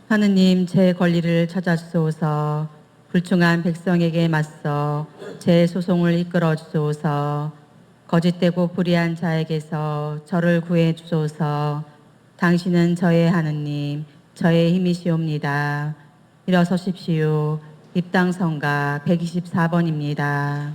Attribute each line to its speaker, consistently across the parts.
Speaker 1: 하느님, 제 권리를 찾아주소서. 불충한 백성에게 맞서 제 소송을 이끌어 주소서. 거짓되고 불의한 자에게서 저를 구해 주소서. 당신은 저의 하느님, 저의 힘이시옵니다. 일어서십시오. 입당성가 124번입니다.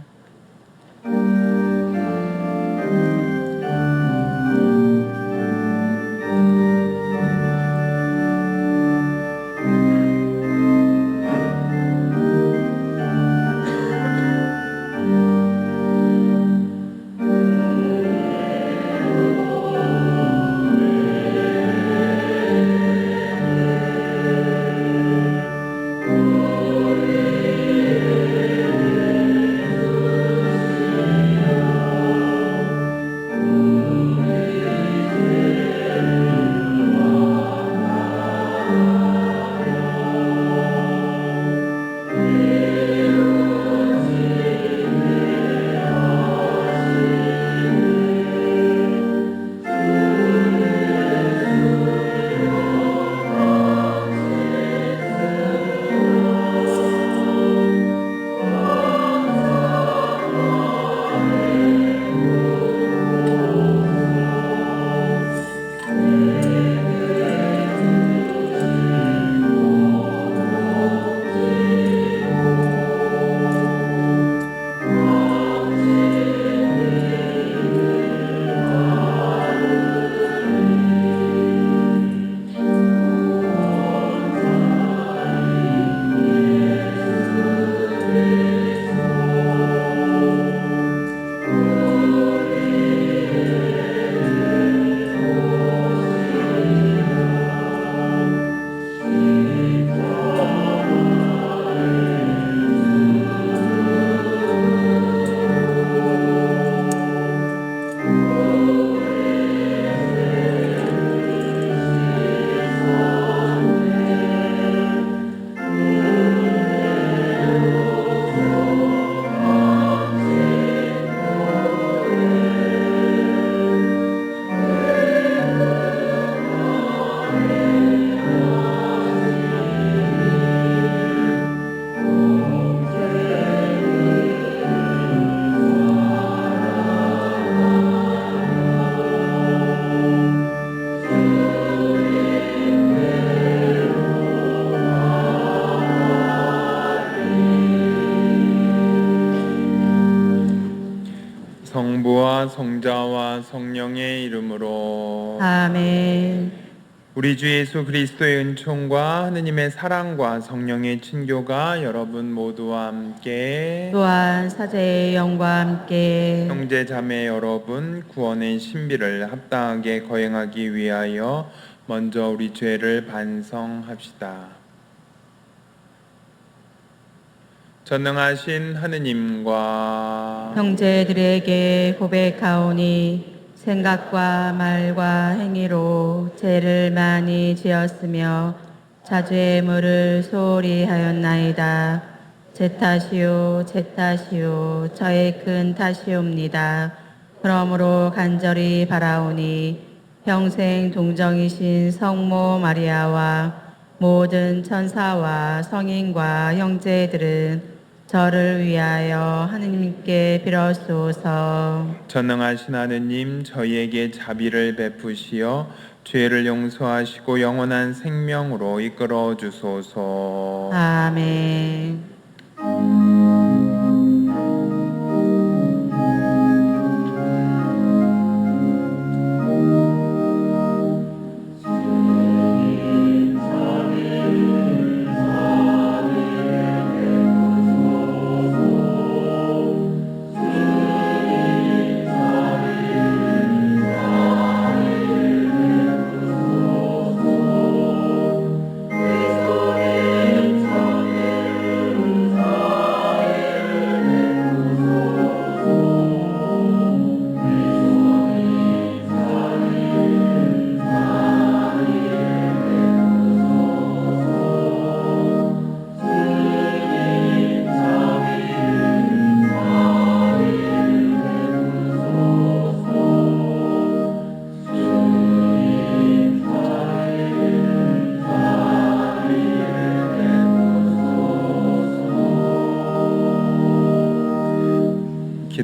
Speaker 2: 성부와 성자와 성령의 이름으로
Speaker 1: 아멘.
Speaker 2: 우리 주 예수 그리스도의 은총과 하느님의 사랑과 성령의 친교가 여러분 모두와 함께
Speaker 1: 또한 사제의 영과 함께
Speaker 2: 형제 자매 여러분 구원의 신비를 합당하게 거행하기 위하여 먼저 우리 죄를 반성합시다. 전능하신 하느님과
Speaker 1: 형제들에게 고백하오니 생각과 말과 행위로 죄를 많이 지었으며 자주의 물을 소홀히 하였나이다. 제 탓이요 제 탓이요 저의 큰 탓이옵니다. 그러므로 간절히 바라오니 평생 동정이신 성모 마리아와 모든 천사와 성인과 형제들은 저를 위하여 하느님께 빌어주소서.
Speaker 2: 전능하신 하느님 저희에게 자비를 베푸시어 죄를 용서하시고 영원한 생명으로 이끌어 주소서.
Speaker 1: 아멘.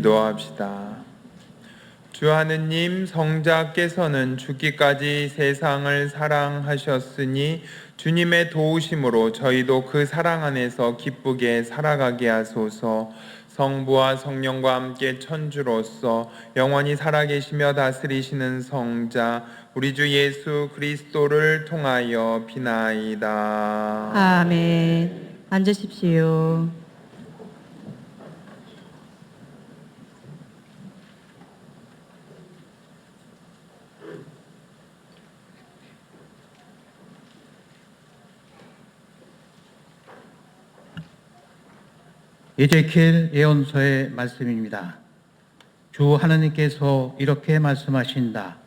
Speaker 2: 기도합시다. 주 하느님, 성자께서는 죽기까지 세상을 사랑하셨으니 주님의 도우심으로 저희도 그 사랑 안에서 기쁘게 살아가게 하소서. 성부와 성령과 함께 천주로서 영원히 살아계시며 다스리시는 성자 우리 주 예수 그리스도를 통하여 비나이다.
Speaker 1: 아멘. 앉으십시오.
Speaker 3: 에제키엘 예언서의 말씀입니다. 주 하나님께서 이렇게 말씀하신다.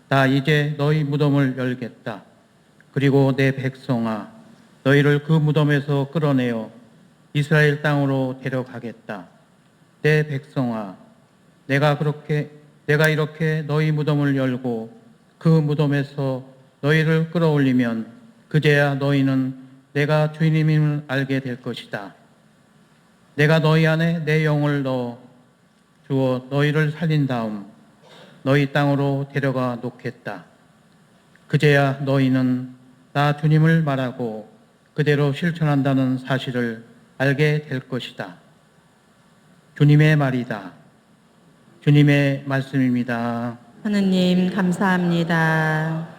Speaker 3: 나 이제 너희 무덤을 열겠다. 그리고 내 백성아, 너희를 그 무덤에서 끌어내어 이스라엘 땅으로 데려가겠다. 내 백성아, 내가 이렇게 너희 무덤을 열고 그 무덤에서 너희를 끌어올리면 그제야 너희는 내가 주님임을 알게 될 것이다. 내가 너희 안에 내 영을 넣어 주어 너희를 살린 다음 너희 땅으로 데려가 놓겠다. 그제야 너희는 나 주님을 말하고 그대로 실천한다는 사실을 알게 될 것이다. 주님의 말이다. 주님의 말씀입니다.
Speaker 1: 하느님 감사합니다.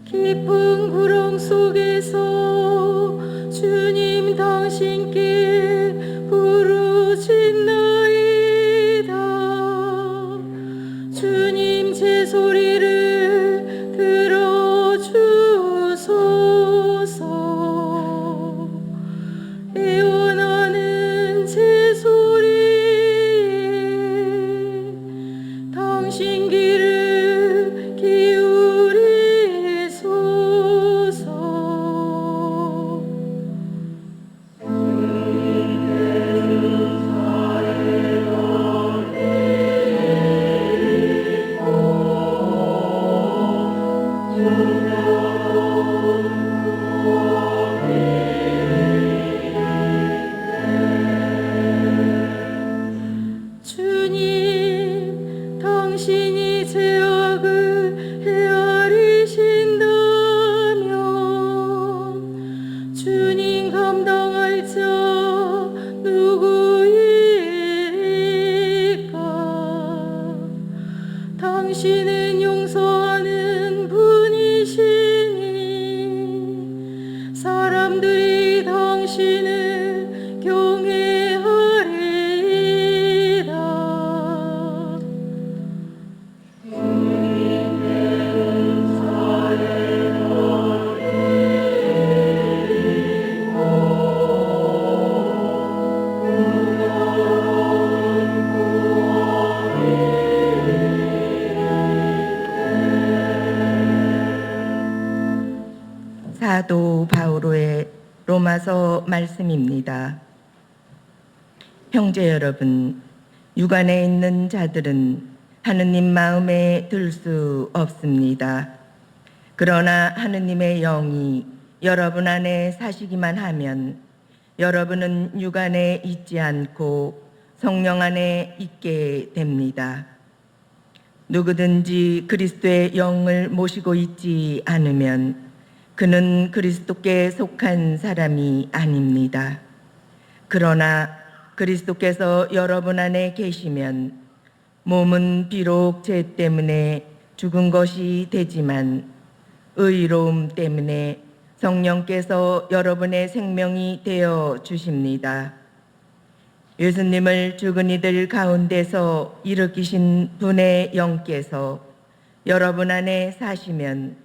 Speaker 4: 깊은 구렁 속에서 주님 당신께 부르짖나이다. 주님 제 소리를 들어주소서. 애원하는 제 소리에 당신 귀를 기울이소서. 주님 당신이 제 악을 헤아리신다면 주님 감당할 자 누구일까? 당신은 용서하는 분이시니 사람들이 당신을 경외하리이다.
Speaker 5: 사도 바오로의 로마서 말씀입니다. 형제 여러분, 육안에 있는 자들은 하느님 마음에 들 수 없습니다. 그러나 하느님의 영이 여러분 안에 사시기만 하면 여러분은 육안에 있지 않고 성령 안에 있게 됩니다. 누구든지 그리스도의 영을 모시고 있지 않으면 그는 그리스도께 속한 사람이 아닙니다. 그러나 그리스도께서 여러분 안에 계시면 몸은 비록 죄 때문에 죽은 것이 되지만 의로움 때문에 성령께서 여러분의 생명이 되어 주십니다. 예수님을 죽은 이들 가운데서 일으키신 분의 영께서 여러분 안에 사시면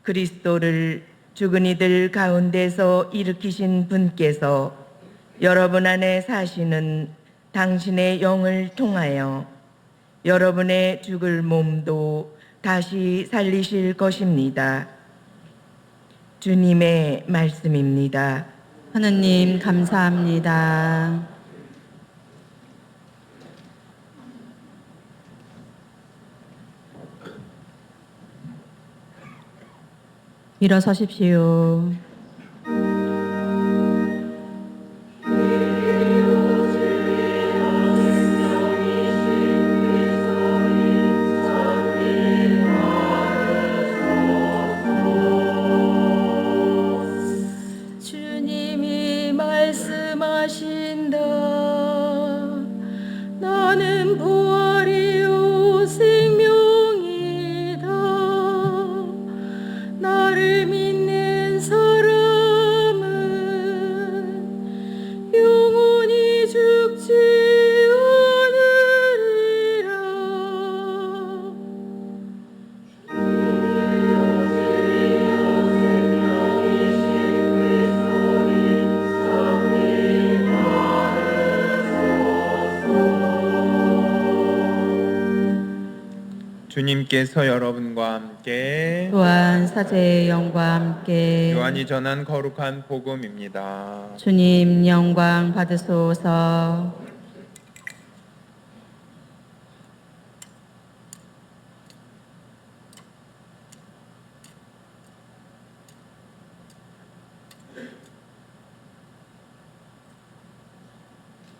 Speaker 5: 그리스도를 죽은 이들 가운데서 일으키신 분께서 여러분 안에 사시는 당신의 영을 통하여 여러분의 죽을 몸도 다시 살리실 것입니다. 주님의 말씀입니다.
Speaker 1: 하느님 감사합니다. 일어서십시오.
Speaker 4: 주님이 말씀하신다. 나는 부활이요 생명이다. 나를 믿는 사람은 영원히 죽지 않으리라.
Speaker 2: 주님께서 여러분과 함께
Speaker 1: 또한 사제의 영과 함께
Speaker 2: 요한이 전한 거룩한 복음입니다.
Speaker 1: 주님 영광 받으소서.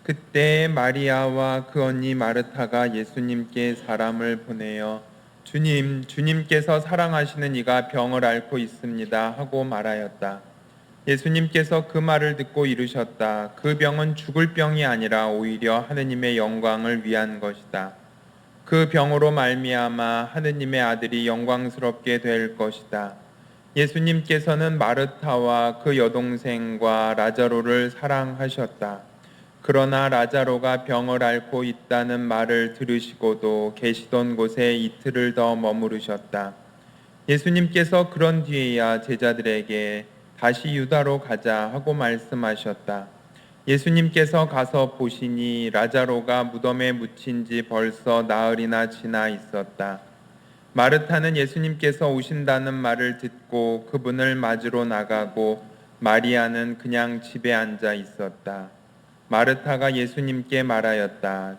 Speaker 2: 그때 마리아와 그 언니 마르타가 예수님께 사람을 보내어 주님께서 사랑하시는 이가 병을 앓고 있습니다 하고 말하였다. 예수님께서 그 말을 듣고 이르셨다. 그 병은 죽을 병이 아니라 오히려 하느님의 영광을 위한 것이다. 그 병으로 말미암아 하느님의 아들이 영광스럽게 될 것이다. 예수님께서는 마르타와 그 여동생과 라자로를 사랑하셨다. 그러나 라자로가 병을 앓고 있다는 말을 들으시고도 계시던 곳에 이틀을 더 머무르셨다. 예수님께서 그런 뒤에야 제자들에게 다시 유다로 가자 하고 말씀하셨다. 예수님께서 가서 보시니 라자로가 무덤에 묻힌 지 벌써 나흘이나 지나 있었다. 마르타는 예수님께서 오신다는 말을 듣고 그분을 맞으러 나가고 마리아는 그냥 집에 앉아 있었다. 마르타가 예수님께 말하였다.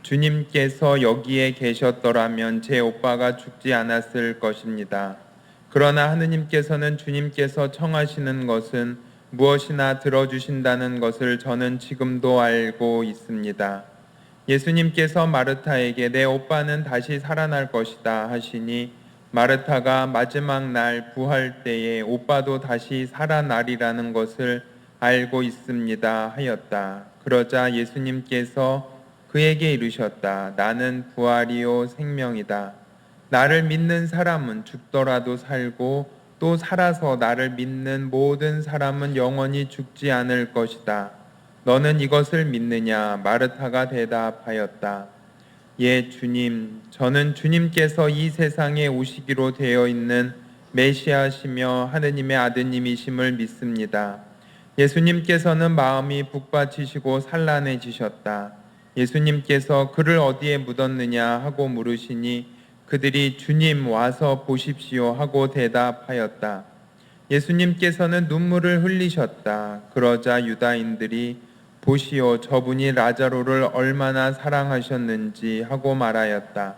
Speaker 2: 주님께서 여기에 계셨더라면 제 오빠가 죽지 않았을 것입니다. 그러나 하느님께서는 주님께서 청하시는 것은 무엇이나 들어주신다는 것을 저는 지금도 알고 있습니다. 예수님께서 마르타에게 내 오빠는 다시 살아날 것이다 하시니 마르타가 마지막 날 부활 때에 오빠도 다시 살아나리라는 것을 알고 있습니다 하였다. 그러자 예수님께서 그에게 이르셨다. 나는 부활이요 생명이다. 나를 믿는 사람은 죽더라도 살고 또 살아서 나를 믿는 모든 사람은 영원히 죽지 않을 것이다. 너는 이것을 믿느냐? 마르타가 대답하였다. 예, 주님, 저는 주님께서 이 세상에 오시기로 되어 있는 메시아시며 하느님의 아드님이심을 믿습니다. 예수님께서는 마음이 북받치시고 산란해지셨다. 예수님께서 그를 어디에 묻었느냐 하고 물으시니 그들이 주님 와서 보십시오 하고 대답하였다. 예수님께서는 눈물을 흘리셨다. 그러자 유다인들이 보시오 저분이 라자로를 얼마나 사랑하셨는지 하고 말하였다.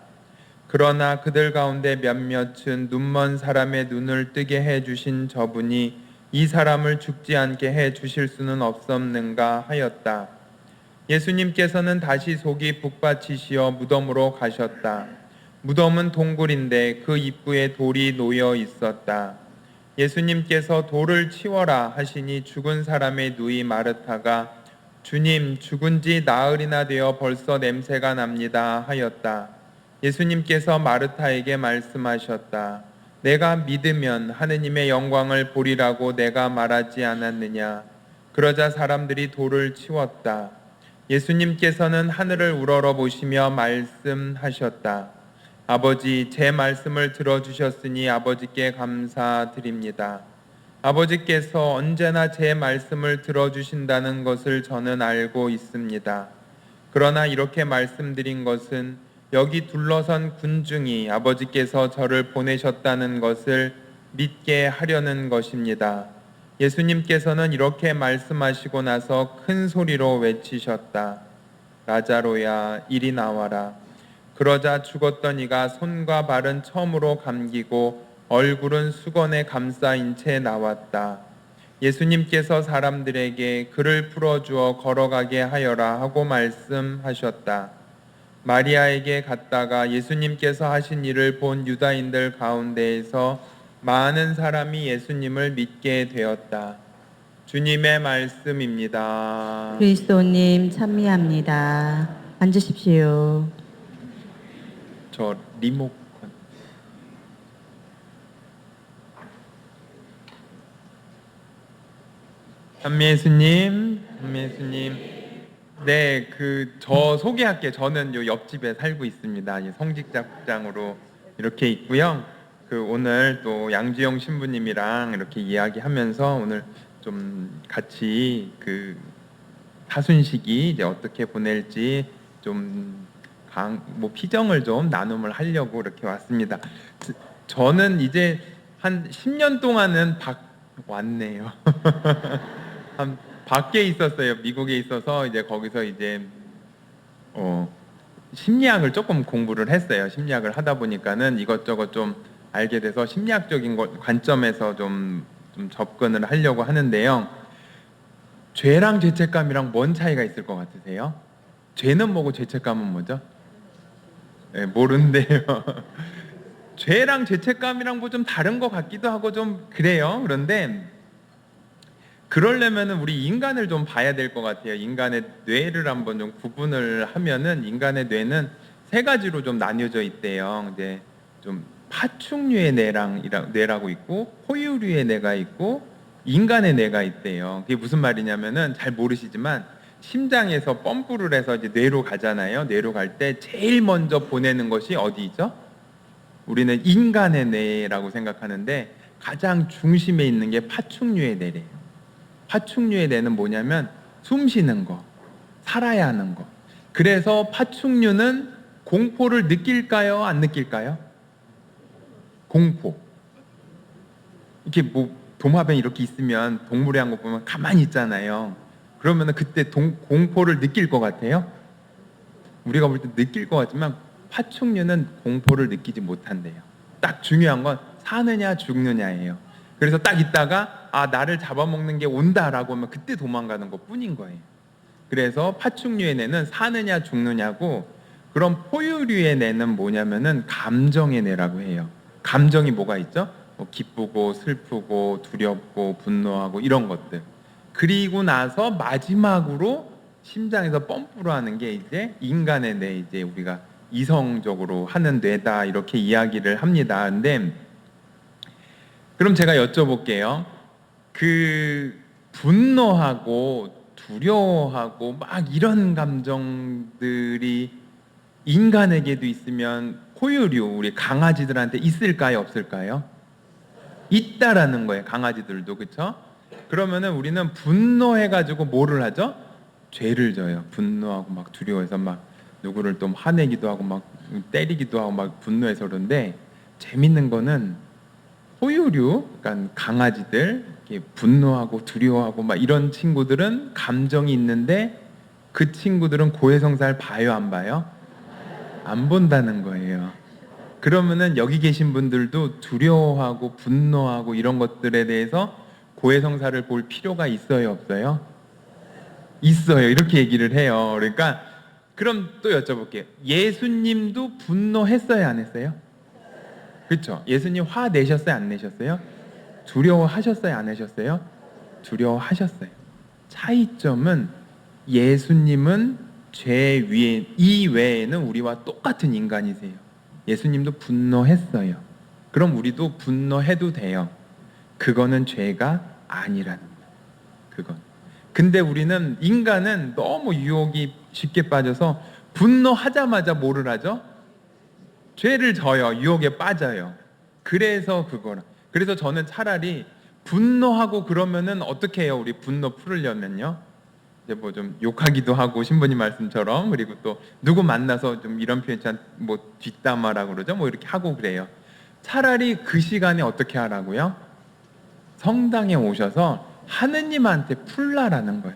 Speaker 2: 그러나 그들 가운데 몇몇은 눈먼 사람의 눈을 뜨게 해주신 저분이 이 사람을 죽지 않게 해 주실 수는 없었는가 하였다. 예수님께서는 다시 속이 북받치시어 무덤으로 가셨다. 무덤은 동굴인데 그 입구에 돌이 놓여 있었다. 예수님께서 돌을 치워라 하시니 죽은 사람의 누이 마르타가 주님 죽은 지 나흘이나 되어 벌써 냄새가 납니다 하였다. 예수님께서 마르타에게 말씀하셨다. 내가 믿으면 하느님의 영광을 보리라고 내가 말하지 않았느냐. 그러자 사람들이 돌을 치웠다. 예수님께서는 하늘을 우러러 보시며 말씀하셨다. 아버지, 제 말씀을 들어주셨으니 아버지께 감사드립니다. 아버지께서 언제나 제 말씀을 들어주신다는 것을 저는 알고 있습니다. 그러나 이렇게 말씀드린 것은 여기 둘러선 군중이 아버지께서 저를 보내셨다는 것을 믿게 하려는 것입니다. 예수님께서는 이렇게 말씀하시고 나서 큰 소리로 외치셨다. 라자로야, 이리 나와라. 그러자 죽었던 이가 손과 발은 처음으로 감기고 얼굴은 수건에 감싸인 채 나왔다. 예수님께서 사람들에게 그를 풀어주어 걸어가게 하여라 하고 말씀하셨다. 마리아에게 갔다가 예수님께서 하신 일을 본 유다인들 가운데에서 많은 사람이 예수님을 믿게 되었다. 주님의 말씀입니다.
Speaker 1: 그리스도님 찬미합니다. 앉으십시오.
Speaker 2: 저 리모컨. 한미예수님, 한미예수님. 네, 저 소개할게요. 저는 요 옆집에 살고 있습니다. 성직자 국장으로 이렇게 있고요. 오늘 또 양주영 신부님이랑 이렇게 이야기하면서 오늘 좀 같이 사순식이 이제 어떻게 보낼지 좀 피정을 좀 나눔을 하려고 이렇게 왔습니다. 저는 이제 한 10년 동안은 왔네요. 밖에 있었어요. 미국에 있어서 이제 거기서 이제 심리학을 조금 공부를 했어요. 심리학을 하다 보니까는 이것저것 좀 알게 돼서 심리학적인 관점에서 좀 접근을 하려고 하는데요. 죄랑 죄책감이랑 뭔 차이가 있을 것 같으세요? 죄는 뭐고 죄책감은 뭐죠? 네, 모르는데요. 죄랑 죄책감이랑 뭐 좀 다른 것 같기도 하고 좀 그래요. 그런데 그러려면은 우리 인간을 좀 봐야 될 것 같아요. 인간의 뇌를 한번 좀 구분을 하면은 인간의 뇌는 세 가지로 좀 나뉘어져 있대요. 이제 좀 파충류의 뇌라고 있고 포유류의 뇌가 있고 인간의 뇌가 있대요. 그게 무슨 말이냐면은 잘 모르시지만 심장에서 펌프를 해서 이제 뇌로 가잖아요. 뇌로 갈 때 제일 먼저 보내는 것이 어디죠? 우리는 인간의 뇌라고 생각하는데 가장 중심에 있는 게 파충류의 뇌래요. 파충류의 뇌는 뭐냐면 숨 쉬는 거, 살아야 하는 거. 그래서 파충류는 공포를 느낄까요? 안 느낄까요? 공포. 이렇게 뭐 도마뱀 이렇게 있으면 동물의 한 거 보면 가만히 있잖아요. 그러면 그때 공포를 느낄 것 같아요? 우리가 볼 때 느낄 것 같지만 파충류는 공포를 느끼지 못한대요. 딱 중요한 건 사느냐 죽느냐예요. 그래서 딱 있다가 나를 잡아먹는 게 온다라고 하면 그때 도망가는 것 뿐인 거예요. 그래서 파충류의 뇌는 사느냐 죽느냐고, 그럼 포유류의 뇌는 뭐냐면은 감정의 뇌라고 해요. 감정이 뭐가 있죠? 기쁘고 슬프고 두렵고 분노하고 이런 것들. 그리고 나서 마지막으로 심장에서 펌프로 하는 게 이제 인간의 뇌, 이제 우리가 이성적으로 하는 뇌다 이렇게 이야기를 합니다. 근데 그럼 제가 여쭤볼게요. 분노하고 두려워하고 막 이런 감정들이 인간에게도 있으면 포유류, 우리 강아지들한테 있을까요? 없을까요? 있다라는 거예요. 강아지들도. 그렇죠? 그러면은 우리는 분노해가지고 뭐를 하죠? 죄를 져요. 분노하고 막 두려워해서 막 누구를 또 화내기도 하고 막 때리기도 하고 막 분노해서. 그런데 재밌는 거는 포유류, 그러니까 강아지들, 이렇게 분노하고 두려워하고 막 이런 친구들은 감정이 있는데 그 친구들은 고해성사를 봐요, 안 봐요? 안 본다는 거예요. 그러면은 여기 계신 분들도 두려워하고 분노하고 이런 것들에 대해서 고해성사를 볼 필요가 있어요, 없어요? 있어요. 이렇게 얘기를 해요. 그러니까 그럼 또 여쭤볼게요. 예수님도 분노했어요, 안 했어요? 그렇죠? 예수님 화 내셨어요, 안 내셨어요? 두려워하셨어요, 안 하셨어요? 두려워하셨어요. 차이점은 예수님은 죄 위에, 이 외에는 우리와 똑같은 인간이세요. 예수님도 분노했어요. 그럼 우리도 분노해도 돼요. 그거는 죄가 아니라는 거예요. 근데 우리는 인간은 너무 유혹이 쉽게 빠져서 분노하자마자 뭐를 하죠? 죄를 져요. 유혹에 빠져요. 그래서 그거라. 그래서 저는 차라리 분노하고 그러면은 어떻게 해요? 우리 분노 풀으려면요. 이제 뭐 좀 욕하기도 하고 신부님 말씀처럼, 그리고 또 누구 만나서 좀 이런 표현 뭐 뒷담화라고 그러죠. 뭐 이렇게 하고 그래요. 차라리 그 시간에 어떻게 하라고요? 성당에 오셔서 하느님한테 풀라라는 거예요.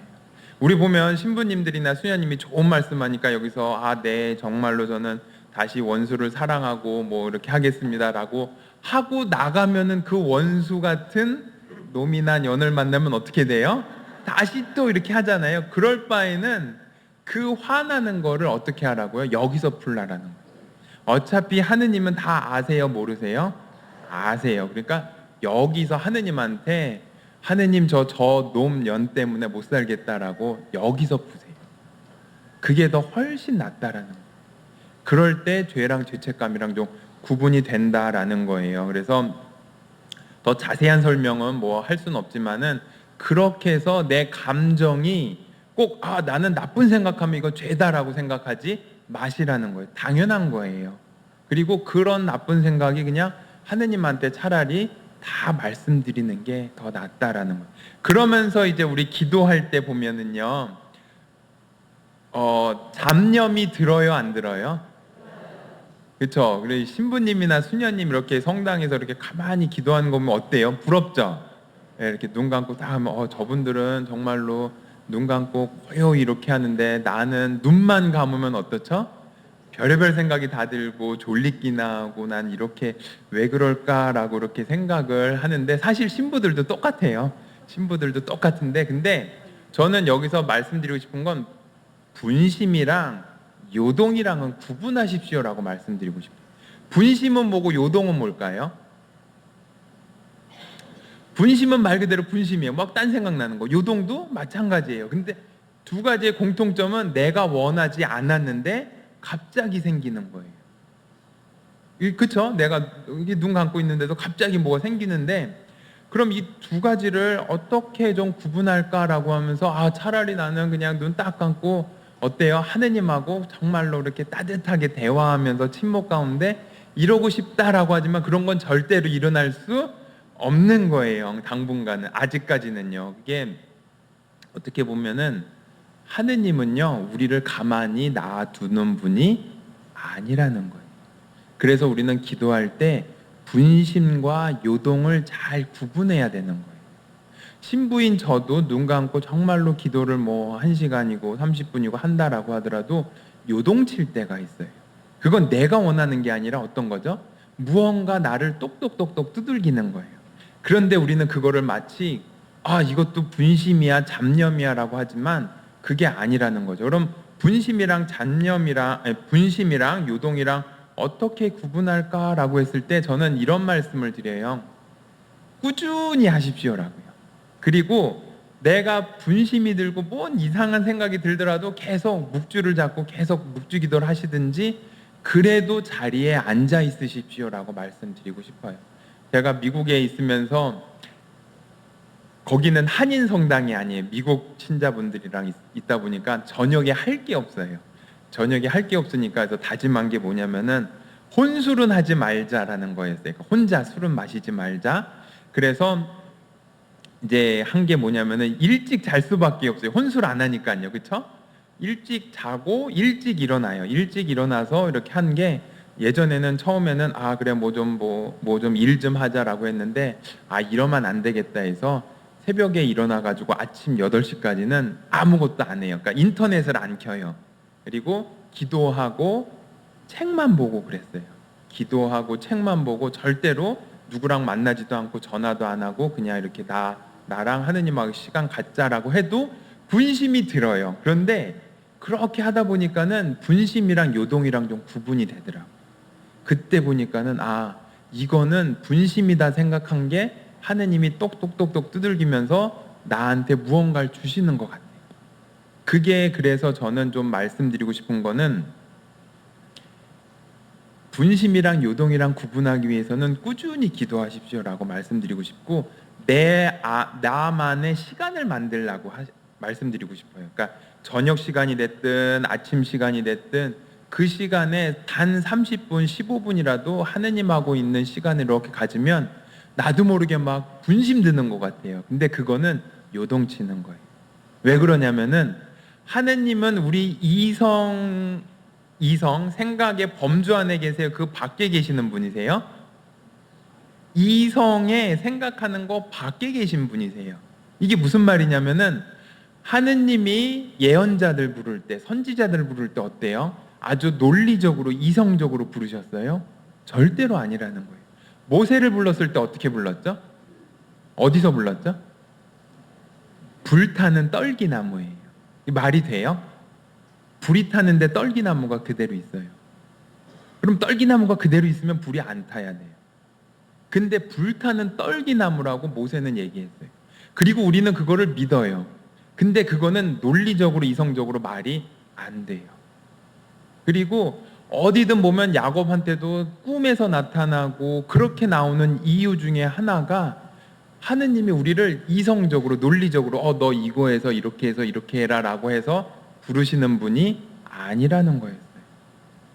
Speaker 2: 우리 보면 신부님들이나 수녀님이 좋은 말씀하니까 여기서 네, 정말로 저는 다시 원수를 사랑하고 뭐 이렇게 하겠습니다라고 하고 나가면은 그 원수 같은 놈이나 년을 만나면 어떻게 돼요? 다시 또 이렇게 하잖아요. 그럴 바에는 그 화나는 거를 어떻게 하라고요? 여기서 풀라라는 거예요. 어차피 하느님은 다 아세요? 모르세요? 아세요. 그러니까 여기서 하느님한테 하느님 저 놈 년 때문에 못 살겠다라고 여기서 푸세요. 그게 더 훨씬 낫다라는 거예요. 그럴 때 죄랑 죄책감이랑 좀 구분이 된다라는 거예요. 그래서 더 자세한 설명은 뭐 할 수는 없지만은 그렇게 해서 내 감정이 꼭 나는 나쁜 생각하면 이거 죄다라고 생각하지 마시라는 거예요. 당연한 거예요. 그리고 그런 나쁜 생각이 그냥 하느님한테 차라리 다 말씀드리는 게 더 낫다라는 거예요. 그러면서 이제 우리 기도할 때 보면은요, 잡념이 들어요, 안 들어요? 그렇죠. 그래 신부님이나 수녀님 이렇게 성당에서 이렇게 가만히 기도하는 거 보면 어때요? 부럽죠. 예, 이렇게 눈 감고 딱 하면 저분들은 정말로 눈 감고 고요히 이렇게 하는데 나는 눈만 감으면 어떻죠? 별의별 생각이 다 들고 졸리기나 하고 난 이렇게 왜 그럴까라고 이렇게 생각을 하는데 사실 신부들도 똑같아요. 신부들도 똑같은데 근데 저는 여기서 말씀드리고 싶은 건 분심이랑 요동이랑은 구분하십시오라고 말씀드리고 싶어요. 분심은 뭐고 요동은 뭘까요? 분심은 말 그대로 분심이에요. 막 딴 생각 나는 거. 요동도 마찬가지예요. 근데 두 가지의 공통점은 내가 원하지 않았는데 갑자기 생기는 거예요. 그쵸? 내가 여기 눈 감고 있는데도 갑자기 뭐가 생기는데 그럼 이 두 가지를 어떻게 좀 구분할까라고 하면서 차라리 나는 그냥 눈 딱 감고 어때요? 하느님하고 정말로 이렇게 따뜻하게 대화하면서 침묵 가운데 이러고 싶다라고 하지만 그런 건 절대로 일어날 수 없는 거예요. 당분간은 아직까지는요. 그게 어떻게 보면은 하느님은요 우리를 가만히 놔두는 분이 아니라는 거예요. 그래서 우리는 기도할 때 분심과 요동을 잘 구분해야 되는 거예요. 신부인 저도 눈 감고 정말로 기도를 뭐 1시간이고 30분이고 한다라고 하더라도 요동칠 때가 있어요. 그건 내가 원하는 게 아니라 어떤 거죠? 무언가 나를 똑똑똑똑 두들기는 거예요. 그런데 우리는 그거를 마치 이것도 분심이야 잡념이야 라고 하지만 그게 아니라는 거죠. 그럼 분심이랑 분심이랑 요동이랑 어떻게 구분할까라고 했을 때 저는 이런 말씀을 드려요. 꾸준히 하십시오라고요. 그리고 내가 분심이 들고 뭔 이상한 생각이 들더라도 계속 묵주를 잡고 계속 묵주 기도를 하시든지 그래도 자리에 앉아 있으십시오라고 말씀드리고 싶어요. 제가 미국에 있으면서 거기는 한인 성당이 아니에요. 미국 신자분들이랑 있다 보니까 저녁에 할 게 없어요. 저녁에 할 게 없으니까 그래서 다짐한 게 뭐냐면은 혼술은 하지 말자라는 거였어요. 그러니까 혼자 술은 마시지 말자. 그래서 이제 한 게 뭐냐면은 일찍 잘 수밖에 없어요. 혼술 안 하니까요. 그렇죠? 일찍 자고 일찍 일어나요. 일찍 일어나서 이렇게 한 게 예전에는 처음에는 그래 뭐 좀 일 좀 하자라고 했는데 이러면 안 되겠다 해서 새벽에 일어나 가지고 아침 8시까지는 아무것도 안 해요. 그러니까 인터넷을 안 켜요. 그리고 기도하고 책만 보고 그랬어요. 기도하고 책만 보고 절대로 누구랑 만나지도 않고 전화도 안 하고 그냥 이렇게 나랑 하느님하고 시간 갖자라고 해도 분심이 들어요. 그런데 그렇게 하다 보니까는 분심이랑 요동이랑 좀 구분이 되더라고요. 그때 보니까는 이거는 분심이다 생각한 게 하느님이 똑똑똑똑 두들기면서 나한테 무언가를 주시는 것 같아요. 그게 그래서 저는 좀 말씀드리고 싶은 거는 분심이랑 요동이랑 구분하기 위해서는 꾸준히 기도하십시오라고 말씀드리고 싶고 나만의 시간을 말씀드리고 싶어요. 그러니까 저녁 시간이 됐든 아침 시간이 됐든 그 시간에 단 30분, 15분이라도 하느님하고 있는 시간을 이렇게 가지면 나도 모르게 막 분심 드는 것 같아요. 근데 그거는 요동치는 거예요. 왜 그러냐면은 하느님은 우리 이성 생각의 범주 안에 계세요? 그 밖에 계시는 분이세요? 이성에 생각하는 거 밖에 계신 분이세요. 이게 무슨 말이냐면은 하느님이 예언자들 부를 때, 선지자들 부를 때 어때요? 아주 논리적으로 이성적으로 부르셨어요? 절대로 아니라는 거예요. 모세를 불렀을 때 어떻게 불렀죠? 어디서 불렀죠? 불타는 떨기나무예요. 이 말이 돼요? 불이 타는데 떨기나무가 그대로 있어요. 그럼 떨기나무가 그대로 있으면 불이 안 타야 돼요. 근데 불타는 떨기나무라고 모세는 얘기했어요. 그리고 우리는 그거를 믿어요. 근데 그거는 논리적으로 이성적으로 말이 안 돼요. 그리고 어디든 보면 야곱한테도 꿈에서 나타나고 그렇게 나오는 이유 중에 하나가 하느님이 우리를 이성적으로 논리적으로 너 이거에서 이렇게 해서 이렇게 해라 라고 해서 부르시는 분이 아니라는 거였어요.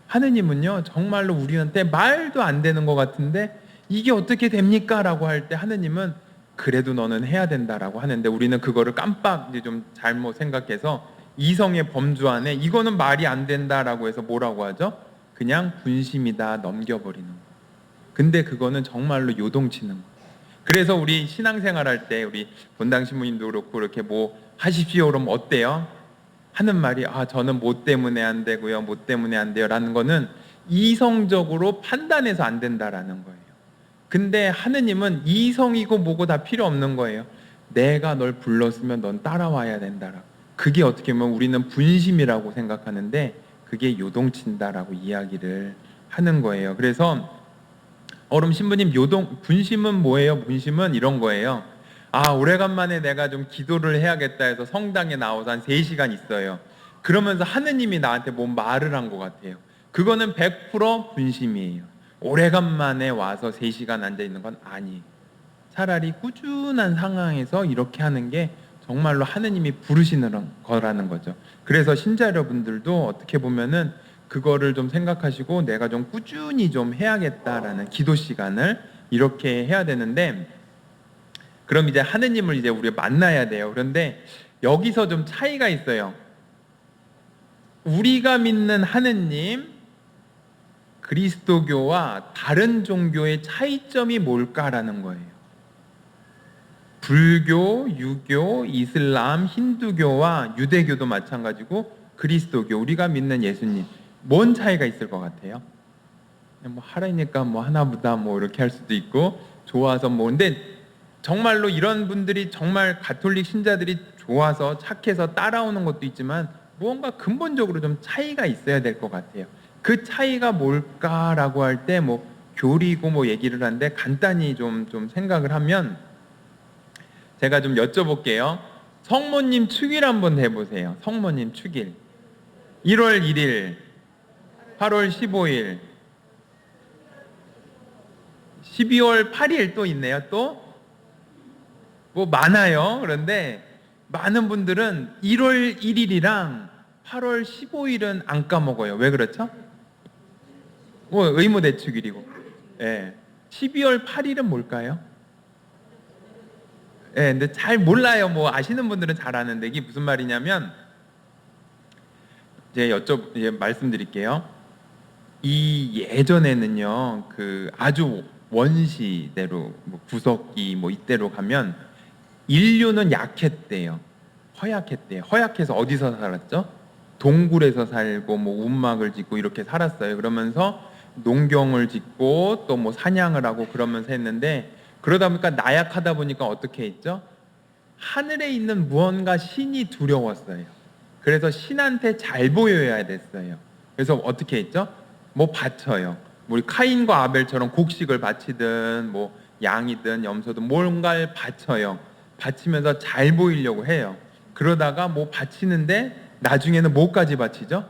Speaker 2: 하느님은요 정말로 우리한테 말도 안 되는 것 같은데 이게 어떻게 됩니까? 라고 할 때 하느님은 그래도 너는 해야 된다라고 하는데 우리는 그거를 깜빡 이제 좀 잘못 생각해서 이성의 범주 안에 이거는 말이 안 된다라고 해서 뭐라고 하죠? 그냥 분심이다 넘겨버리는 거예요. 근데 그거는 정말로 요동치는 거예요. 그래서 우리 신앙생활 할 때 우리 본당 신부님도 그렇고 이렇게 뭐 하십시오 그러면 어때요? 하는 말이 저는 뭐 때문에 안 되고요, 뭐 때문에 안 돼요 라는 거는 이성적으로 판단해서 안 된다라는 거예요. 근데 하느님은 이성이고 뭐고 다 필요 없는 거예요. 내가 널 불렀으면 넌 따라와야 된다라고. 그게 어떻게 보면 우리는 분심이라고 생각하는데 그게 요동친다라고 이야기를 하는 거예요. 그래서 어름 신부님 분심은 뭐예요? 분심은 이런 거예요. 오래간만에 내가 좀 기도를 해야겠다 해서 성당에 나와서 한 3시간 있어요. 그러면서 하느님이 나한테 뭔 말을 한 것 같아요. 그거는 100% 분심이에요. 오래간만에 와서 3시간 앉아있는 건 아니에요. 차라리 꾸준한 상황에서 이렇게 하는 게 정말로 하느님이 부르시는 거라는 거죠. 그래서 신자 여러분들도 어떻게 보면은 그거를 좀 생각하시고 내가 좀 꾸준히 좀 해야겠다라는 기도 시간을 이렇게 해야 되는데 그럼 이제 하느님을 이제 우리가 만나야 돼요. 그런데 여기서 좀 차이가 있어요. 우리가 믿는 하느님, 그리스도교와 다른 종교의 차이점이 뭘까라는 거예요. 불교, 유교, 이슬람, 힌두교와 유대교도 마찬가지고 그리스도교, 우리가 믿는 예수님 뭔 차이가 있을 것 같아요? 뭐 하라니까 뭐 하나보다 뭐 이렇게 할 수도 있고 좋아서 뭐 근데 정말로 이런 분들이 정말 가톨릭 신자들이 좋아서 착해서 따라오는 것도 있지만 무언가 근본적으로 좀 차이가 있어야 될 것 같아요. 그 차이가 뭘까라고 할 때 뭐 교리고 뭐 얘기를 하는데 간단히 좀 생각을 하면 제가 좀 여쭤볼게요. 성모님 축일 한번 해보세요. 성모님 축일 1월 1일 8월 15일 12월 8일 또 있네요. 또 뭐 많아요. 그런데 많은 분들은 1월 1일이랑 8월 15일은 안 까먹어요. 왜 그렇죠? 뭐 의무대축일이고. 예. 12월 8일은 뭘까요? 예, 근데 잘 몰라요. 뭐 아시는 분들은 잘 아는데 이게 무슨 말이냐면 이제 말씀드릴게요. 이 예전에는요, 그 아주 원시대로 뭐 구석기 뭐 이때로 가면 인류는 약했대요. 허약했대요. 허약해서 어디서 살았죠? 동굴에서 살고 뭐 움막을 짓고 이렇게 살았어요. 그러면서 농경을 짓고 또 뭐 사냥을 하고 그러면서 했는데 그러다 보니까 나약하다 보니까 어떻게 했죠? 하늘에 있는 무언가 신이 두려웠어요. 그래서 신한테 잘 보여야 됐어요. 그래서 어떻게 했죠? 뭐 바쳐요. 우리 카인과 아벨처럼 곡식을 바치든 뭐 양이든 염소든 뭔가를 바쳐요. 바치면서 잘 보이려고 해요. 그러다가 뭐 바치는데 나중에는 뭐까지 바치죠?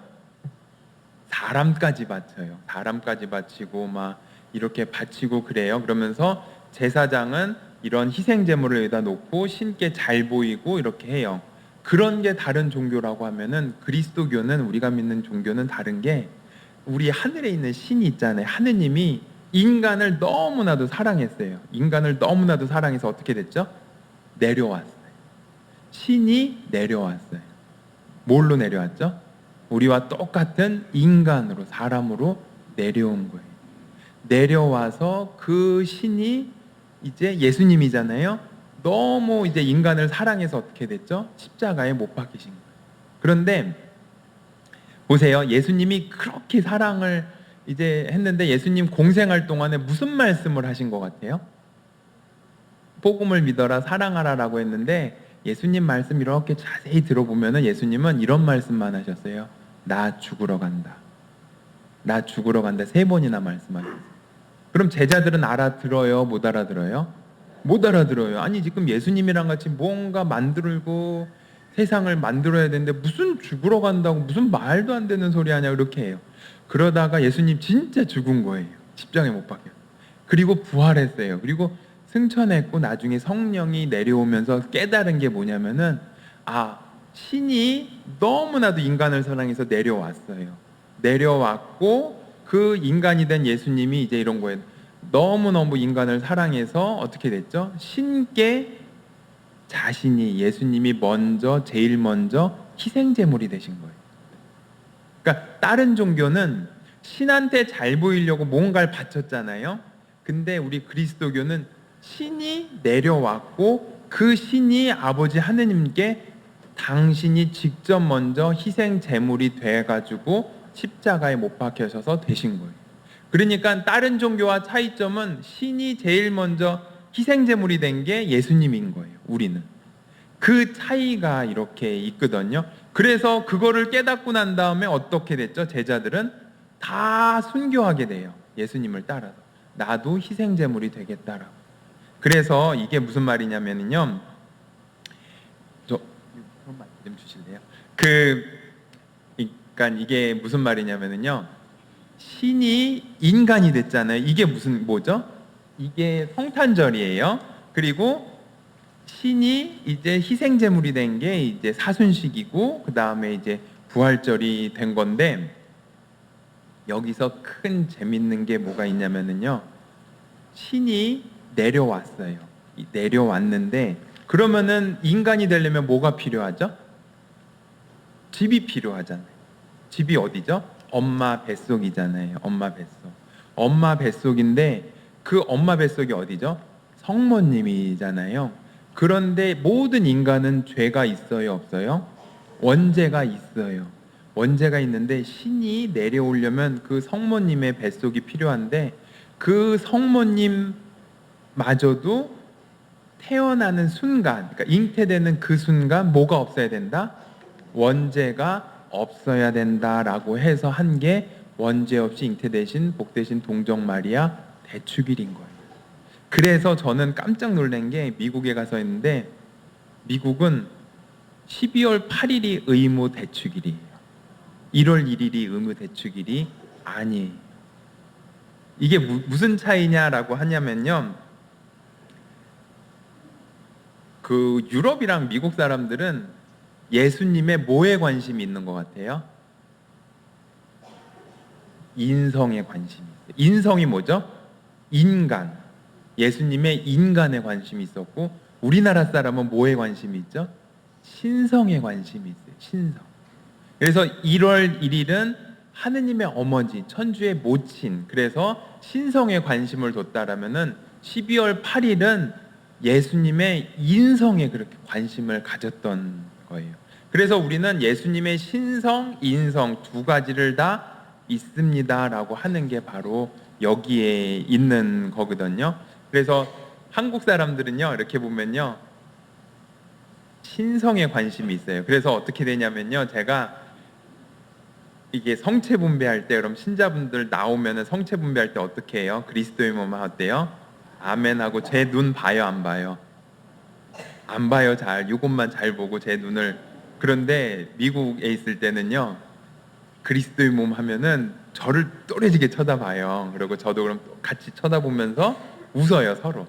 Speaker 2: 사람까지 바쳐요. 사람까지 바치고 막 이렇게 바치고 그래요. 그러면서 제사장은 이런 희생 제물을 여기다 놓고 신께 잘 보이고 이렇게 해요. 그런 게 다른 종교라고 하면은 그리스도교는 우리가 믿는 종교는 다른 게 우리 하늘에 있는 신이 있잖아요. 하느님이 인간을 너무나도 사랑했어요. 인간을 너무나도 사랑해서 어떻게 됐죠? 내려왔어요. 신이 내려왔어요. 뭘로 내려왔죠? 우리와 똑같은 인간으로, 사람으로 내려온 거예요. 내려와서 그 신이 이제 예수님이잖아요. 너무 이제 인간을 사랑해서 어떻게 됐죠? 십자가에 못 박히신 거예요. 그런데 보세요. 예수님이 그렇게 사랑을 이제 했는데 예수님 공생활 동안에 무슨 말씀을 하신 것 같아요? 복음을 믿어라, 사랑하라라고 했는데 예수님 말씀 이렇게 자세히 들어보면은 예수님은 이런 말씀만 하셨어요. 나 죽으러 간다. 나 죽으러 간다. 3번이나 말씀하셨어요. 그럼 제자들은 알아들어요? 못 알아들어요? 못 알아들어요. 아니 지금 예수님이랑 같이 뭔가 만들고 세상을 만들어야 되는데 무슨 죽으러 간다고 무슨 말도 안 되는 소리 하냐 이렇게 해요. 그러다가 예수님 진짜 죽은 거예요. 십자가에 못 박혀. 그리고 부활했어요. 그리고 승천했고 나중에 성령이 내려오면서 깨달은 게 뭐냐면은 신이 너무나도 인간을 사랑해서 내려왔어요. 내려왔고 그 인간이 된 예수님이 이제 이런 거예요. 너무너무 인간을 사랑해서 어떻게 됐죠? 신께 자신이 예수님이 제일 먼저 희생제물이 되신 거예요. 그러니까 다른 종교는 신한테 잘 보이려고 뭔가를 바쳤잖아요. 근데 우리 그리스도교는 신이 내려왔고 그 신이 아버지 하느님께 당신이 직접 먼저 희생제물이 돼가지고 십자가에 못 박혀셔서 되신 거예요. 그러니까 다른 종교와 차이점은 신이 제일 먼저 희생제물이 된 게 예수님인 거예요. 우리는 그 차이가 이렇게 있거든요. 그래서 그거를 깨닫고 난 다음에 어떻게 됐죠? 제자들은 다 순교하게 돼요. 예수님을 따라서 나도 희생제물이 되겠다라고. 그래서 이게 무슨 말이냐면요. 그런 말 좀 주실래요? 그러니까 이게 무슨 말이냐면요. 신이 인간이 됐잖아요. 이게 뭐죠? 이게 성탄절이에요. 그리고 신이 이제 희생제물이 된 게 이제 사순식이고 그 다음에 이제 부활절이 된 건데 여기서 큰 재밌는 게 뭐가 있냐면요. 신이 내려왔어요. 내려왔는데 그러면은 인간이 되려면 뭐가 필요하죠? 집이 필요하잖아요. 집이 어디죠? 엄마 뱃속이잖아요. 엄마 뱃속. 엄마 뱃속인데 그 엄마 뱃속이 어디죠? 성모님이잖아요. 그런데 모든 인간은 죄가 있어요, 없어요? 원죄가 있어요. 원죄가 있는데 신이 내려오려면 그 성모님의 뱃속이 필요한데 그 성모님마저도 태어나는 순간, 그러니까 잉태되는 그 순간 뭐가 없어야 된다? 원죄가 없어야 된다라고 해서 한 게 원죄 없이 잉태되신 복되신 동정 마리아 대축일인 거예요. 그래서 저는 깜짝 놀란 게 미국에 가서 했는데 미국은 12월 8일이 의무 대축일이에요. 1월 1일이 의무 대축일이 아니에요. 이게 무슨 차이냐라고 하냐면요. 그 유럽이랑 미국 사람들은 예수님의 뭐에 관심이 있는 것 같아요? 인성에 관심이 있어요. 인성이 뭐죠? 인간. 예수님의 인간에 관심이 있었고 우리나라 사람은 뭐에 관심이 있죠? 신성에 관심이 있어요. 신성. 그래서 1월 1일은 하느님의 어머니, 천주의 모친. 그래서 신성에 관심을 뒀다라면은 12월 8일은 예수님의 인성에 그렇게 관심을 가졌던 거예요. 그래서 우리는 예수님의 신성, 인성 두 가지를 다 있습니다라고 하는 게 바로 여기에 있는 거거든요. 그래서 한국 사람들은요, 이렇게 보면요, 신성에 관심이 있어요. 그래서 어떻게 되냐면요, 제가 이게 성체 분배할 때, 그럼 신자분들 나오면은 성체 분배할 때 어떻게 해요? 그리스도의 몸만 어때요? 아멘 하고 제 눈 봐요, 안 봐요? 안 봐요. 잘 이것만 잘 보고 제 눈을. 그런데 미국에 있을 때는요, 그리스도의 몸 하면은 저를 또래지게 쳐다봐요. 그리고 저도 그럼 같이 쳐다보면서 웃어요. 서로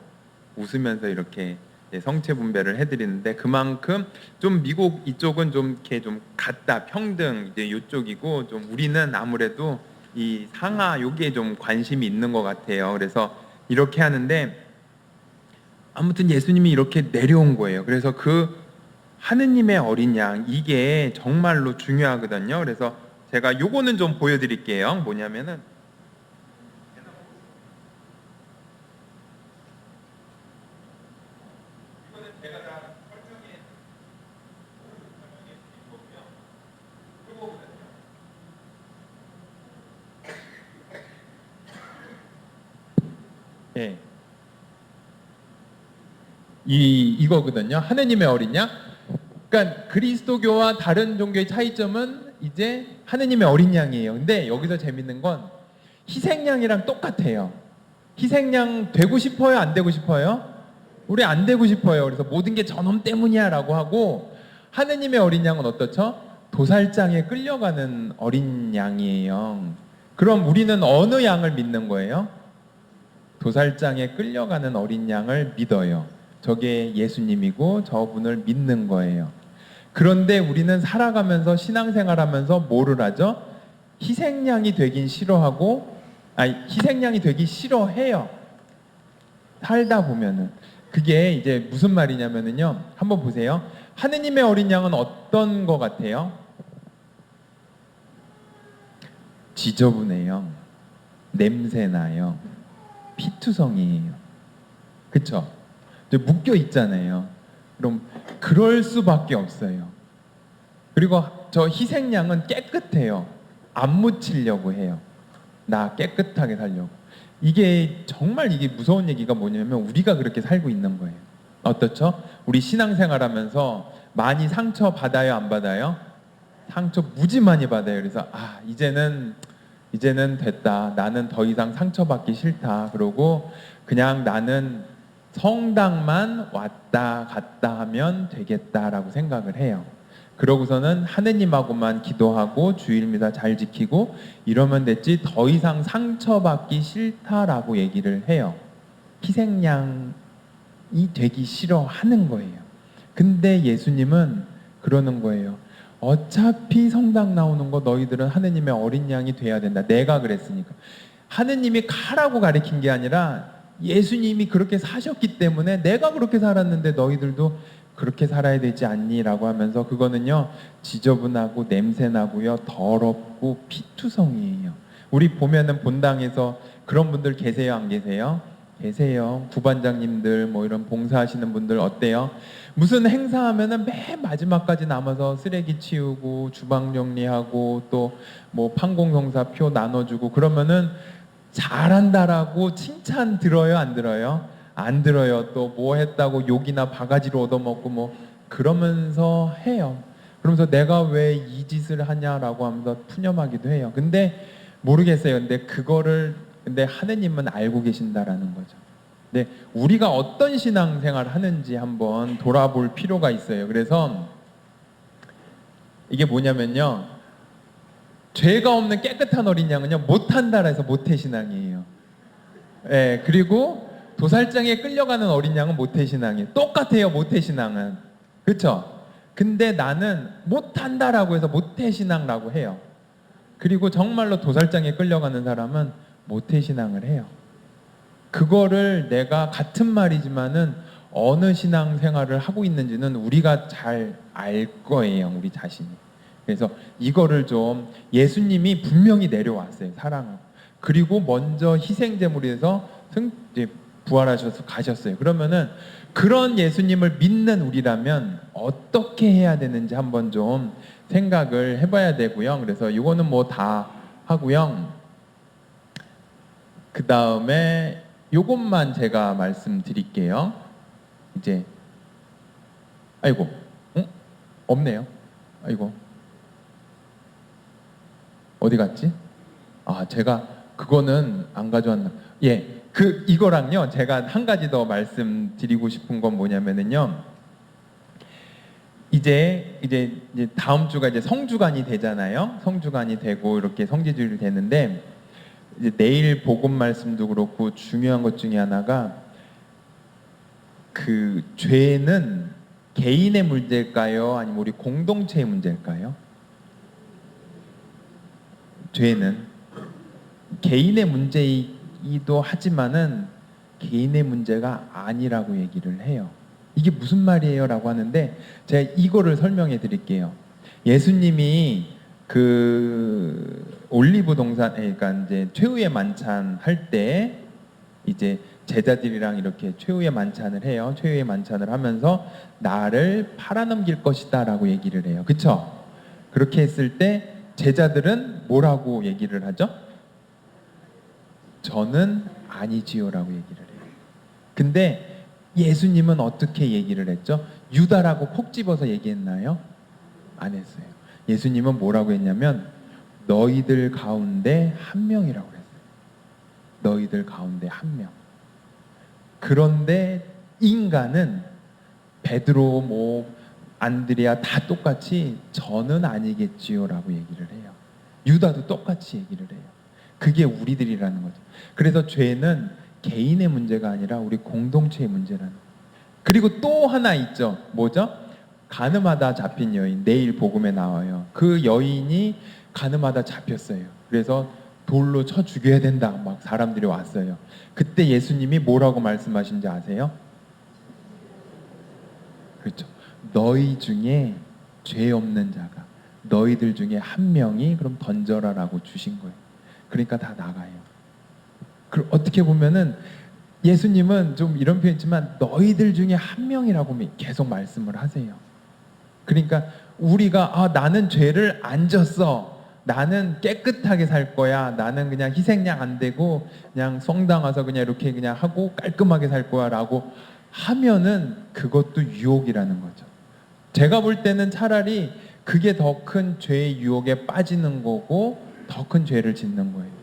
Speaker 2: 웃으면서 이렇게 성체 분배를 해드리는데 그만큼 좀 미국 이쪽은 좀 이렇게 좀 같다 평등 이제 이쪽이고 좀 우리는 아무래도 이 상하 여기에 좀 관심이 있는 것 같아요. 그래서 이렇게 하는데 아무튼 예수님이 이렇게 내려온 거예요. 그래서 그 하느님의 어린 양 이게 정말로 중요하거든요. 그래서 제가 요거는 좀 보여드릴게요. 뭐냐면은 예. 이거거든요. 하느님의 어린 양. 그러니까 그리스도교와 다른 종교의 차이점은 이제 하느님의 어린 양이에요. 근데 여기서 재밌는 건 희생양이랑 똑같아요. 희생양 되고 싶어요? 안 되고 싶어요? 우리 안 되고 싶어요. 그래서 모든 게 저놈 때문이야 라고 하고 하느님의 어린 양은 어떻죠? 도살장에 끌려가는 어린 양이에요. 그럼 우리는 어느 양을 믿는 거예요? 도살장에 끌려가는 어린 양을 믿어요. 저게 예수님이고 저분을 믿는 거예요. 그런데 우리는 살아가면서 신앙생활하면서 뭐를 하죠? 희생양이 되긴 싫어하고 희생양이 되기 싫어해요. 살다 보면은 그게 이제 무슨 말이냐면은요. 한번 보세요. 하느님의 어린 양은 어떤 것 같아요? 지저분해요. 냄새나요. 피투성이에요. 그쵸? 묶여 있잖아요. 그럼 그럴 수밖에 없어요. 그리고 저 희생양은 깨끗해요. 안 묻히려고 해요. 나 깨끗하게 살려고. 이게 정말 이게 무서운 얘기가 뭐냐면 우리가 그렇게 살고 있는 거예요. 어떻죠? 우리 신앙생활하면서 많이 상처 받아요, 안 받아요? 상처 무지 많이 받아요. 그래서 이제는 됐다. 나는 더 이상 상처받기 싫다. 그러고 그냥 나는 성당만 왔다 갔다 하면 되겠다라고 생각을 해요. 그러고서는 하느님하고만 기도하고 주일미사 잘 지키고 이러면 됐지 더 이상 상처받기 싫다라고 얘기를 해요. 희생양이 되기 싫어하는 거예요. 근데 예수님은 그러는 거예요. 어차피 성당 나오는 거 너희들은 하느님의 어린 양이 돼야 된다. 내가 그랬으니까. 하느님이 가라고 가르친 게 아니라 예수님이 그렇게 사셨기 때문에 내가 그렇게 살았는데 너희들도 그렇게 살아야 되지 않니? 라고 하면서 그거는요 지저분하고 냄새나고요 더럽고 피투성이에요. 우리 보면은 본당에서 그런 분들 계세요, 안 계세요? 계세요. 부반장님들 뭐 이런 봉사하시는 분들 어때요? 무슨 행사하면은 맨 마지막까지 남아서 쓰레기 치우고 주방 정리하고 또 뭐 판공성사표 나눠주고 그러면은 잘한다라고 칭찬 들어요, 안 들어요? 안 들어요. 또 뭐 했다고 욕이나 바가지로 얻어먹고 뭐 그러면서 해요. 그러면서 내가 왜 이 짓을 하냐라고 하면서 푸념하기도 해요. 근데 모르겠어요. 근데 하느님은 알고 계신다라는 거죠. 근데 우리가 어떤 신앙생활을 하는지 한번 돌아볼 필요가 있어요. 그래서 이게 뭐냐면요. 죄가 없는 깨끗한 어린 양은요 못한다라 해서 모태신앙이에요. 예, 그리고 도살장에 끌려가는 어린 양은 모태신앙이에요. 똑같아요, 모태신앙은. 그렇죠? 근데 나는 못한다라고 해서 모태신앙이라고 해요. 그리고 정말로 도살장에 끌려가는 사람은 모태신앙을 해요. 그거를 내가 같은 말이지만은 어느 신앙생활을 하고 있는지는 우리가 잘 알 거예요, 우리 자신이. 그래서 이거를 좀 예수님이 분명히 내려왔어요, 사랑하고. 그리고 먼저 희생제물이 돼서 부활하셔서 가셨어요. 그러면은 그런 예수님을 믿는 우리라면 어떻게 해야 되는지 한번 좀 생각을 해봐야 되고요. 그래서 이거는 뭐 다 하고요. 그 다음에 요것만 제가 말씀드릴게요. 이제 아이고, 없네요. 아이고, 어디 갔지? 제가 그거는 안 가져왔나? 예, 이거랑요. 제가 한 가지 더 말씀드리고 싶은 건 뭐냐면은요. 이제 다음 주가 이제 성주간이 되잖아요. 성주간이 되고 이렇게 성지주일이 되는데 이제 내일 복음 말씀도 그렇고 중요한 것 중에 하나가 그 죄는 개인의 문제일까요? 아니면 우리 공동체의 문제일까요? 죄는 개인의 문제이기도 하지만은 개인의 문제가 아니라고 얘기를 해요. 이게 무슨 말이에요? 라고 하는데 제가 이거를 설명해 드릴게요. 예수님이 그 올리브 동산, 그러니까 이제 최후의 만찬 할 때 이제 제자들이랑 이렇게 최후의 만찬을 해요. 최후의 만찬을 하면서 나를 팔아넘길 것이다라고 얘기를 해요. 그쵸? 그렇게 했을 때 제자들은 뭐라고 얘기를 하죠? 저는 아니지요라고 얘기를 해요. 근데 예수님은 어떻게 얘기를 했죠? 유다라고 콕 집어서 얘기했나요? 안 했어요. 예수님은 뭐라고 했냐면 너희들 가운데 한 명이라고 했어요. 너희들 가운데 한 명. 그런데 인간은 베드로 뭐 안드레아 다 똑같이 저는 아니겠지요라고 얘기를 해요. 유다도 똑같이 얘기를 해요. 그게 우리들이라는 거죠. 그래서 죄는 개인의 문제가 아니라 우리 공동체의 문제라는 거예요. 그리고 또 하나 있죠. 뭐죠? 가늠하다 잡힌 여인. 내일 복음에 나와요. 그 여인이 가늠하다 잡혔어요. 그래서 돌로 쳐 죽여야 된다. 막 사람들이 왔어요. 그때 예수님이 뭐라고 말씀하신지 아세요? 그렇죠. 너희 중에 죄 없는 자가 너희들 중에 한 명이 그럼 던져라라고 주신 거예요. 그러니까 다 나가요. 어떻게 보면은 예수님은 좀 이런 표현이지만 너희들 중에 한 명이라고 계속 말씀을 하세요. 그러니까 우리가 나는 죄를 안 졌어. 나는 깨끗하게 살 거야. 나는 그냥 희생양 안 되고 그냥 성당 와서 그냥 이렇게 그냥 하고 깔끔하게 살 거야라고 하면은 그것도 유혹이라는 거죠. 제가 볼 때는 차라리 그게 더 큰 죄의 유혹에 빠지는 거고 더 큰 죄를 짓는 거예요.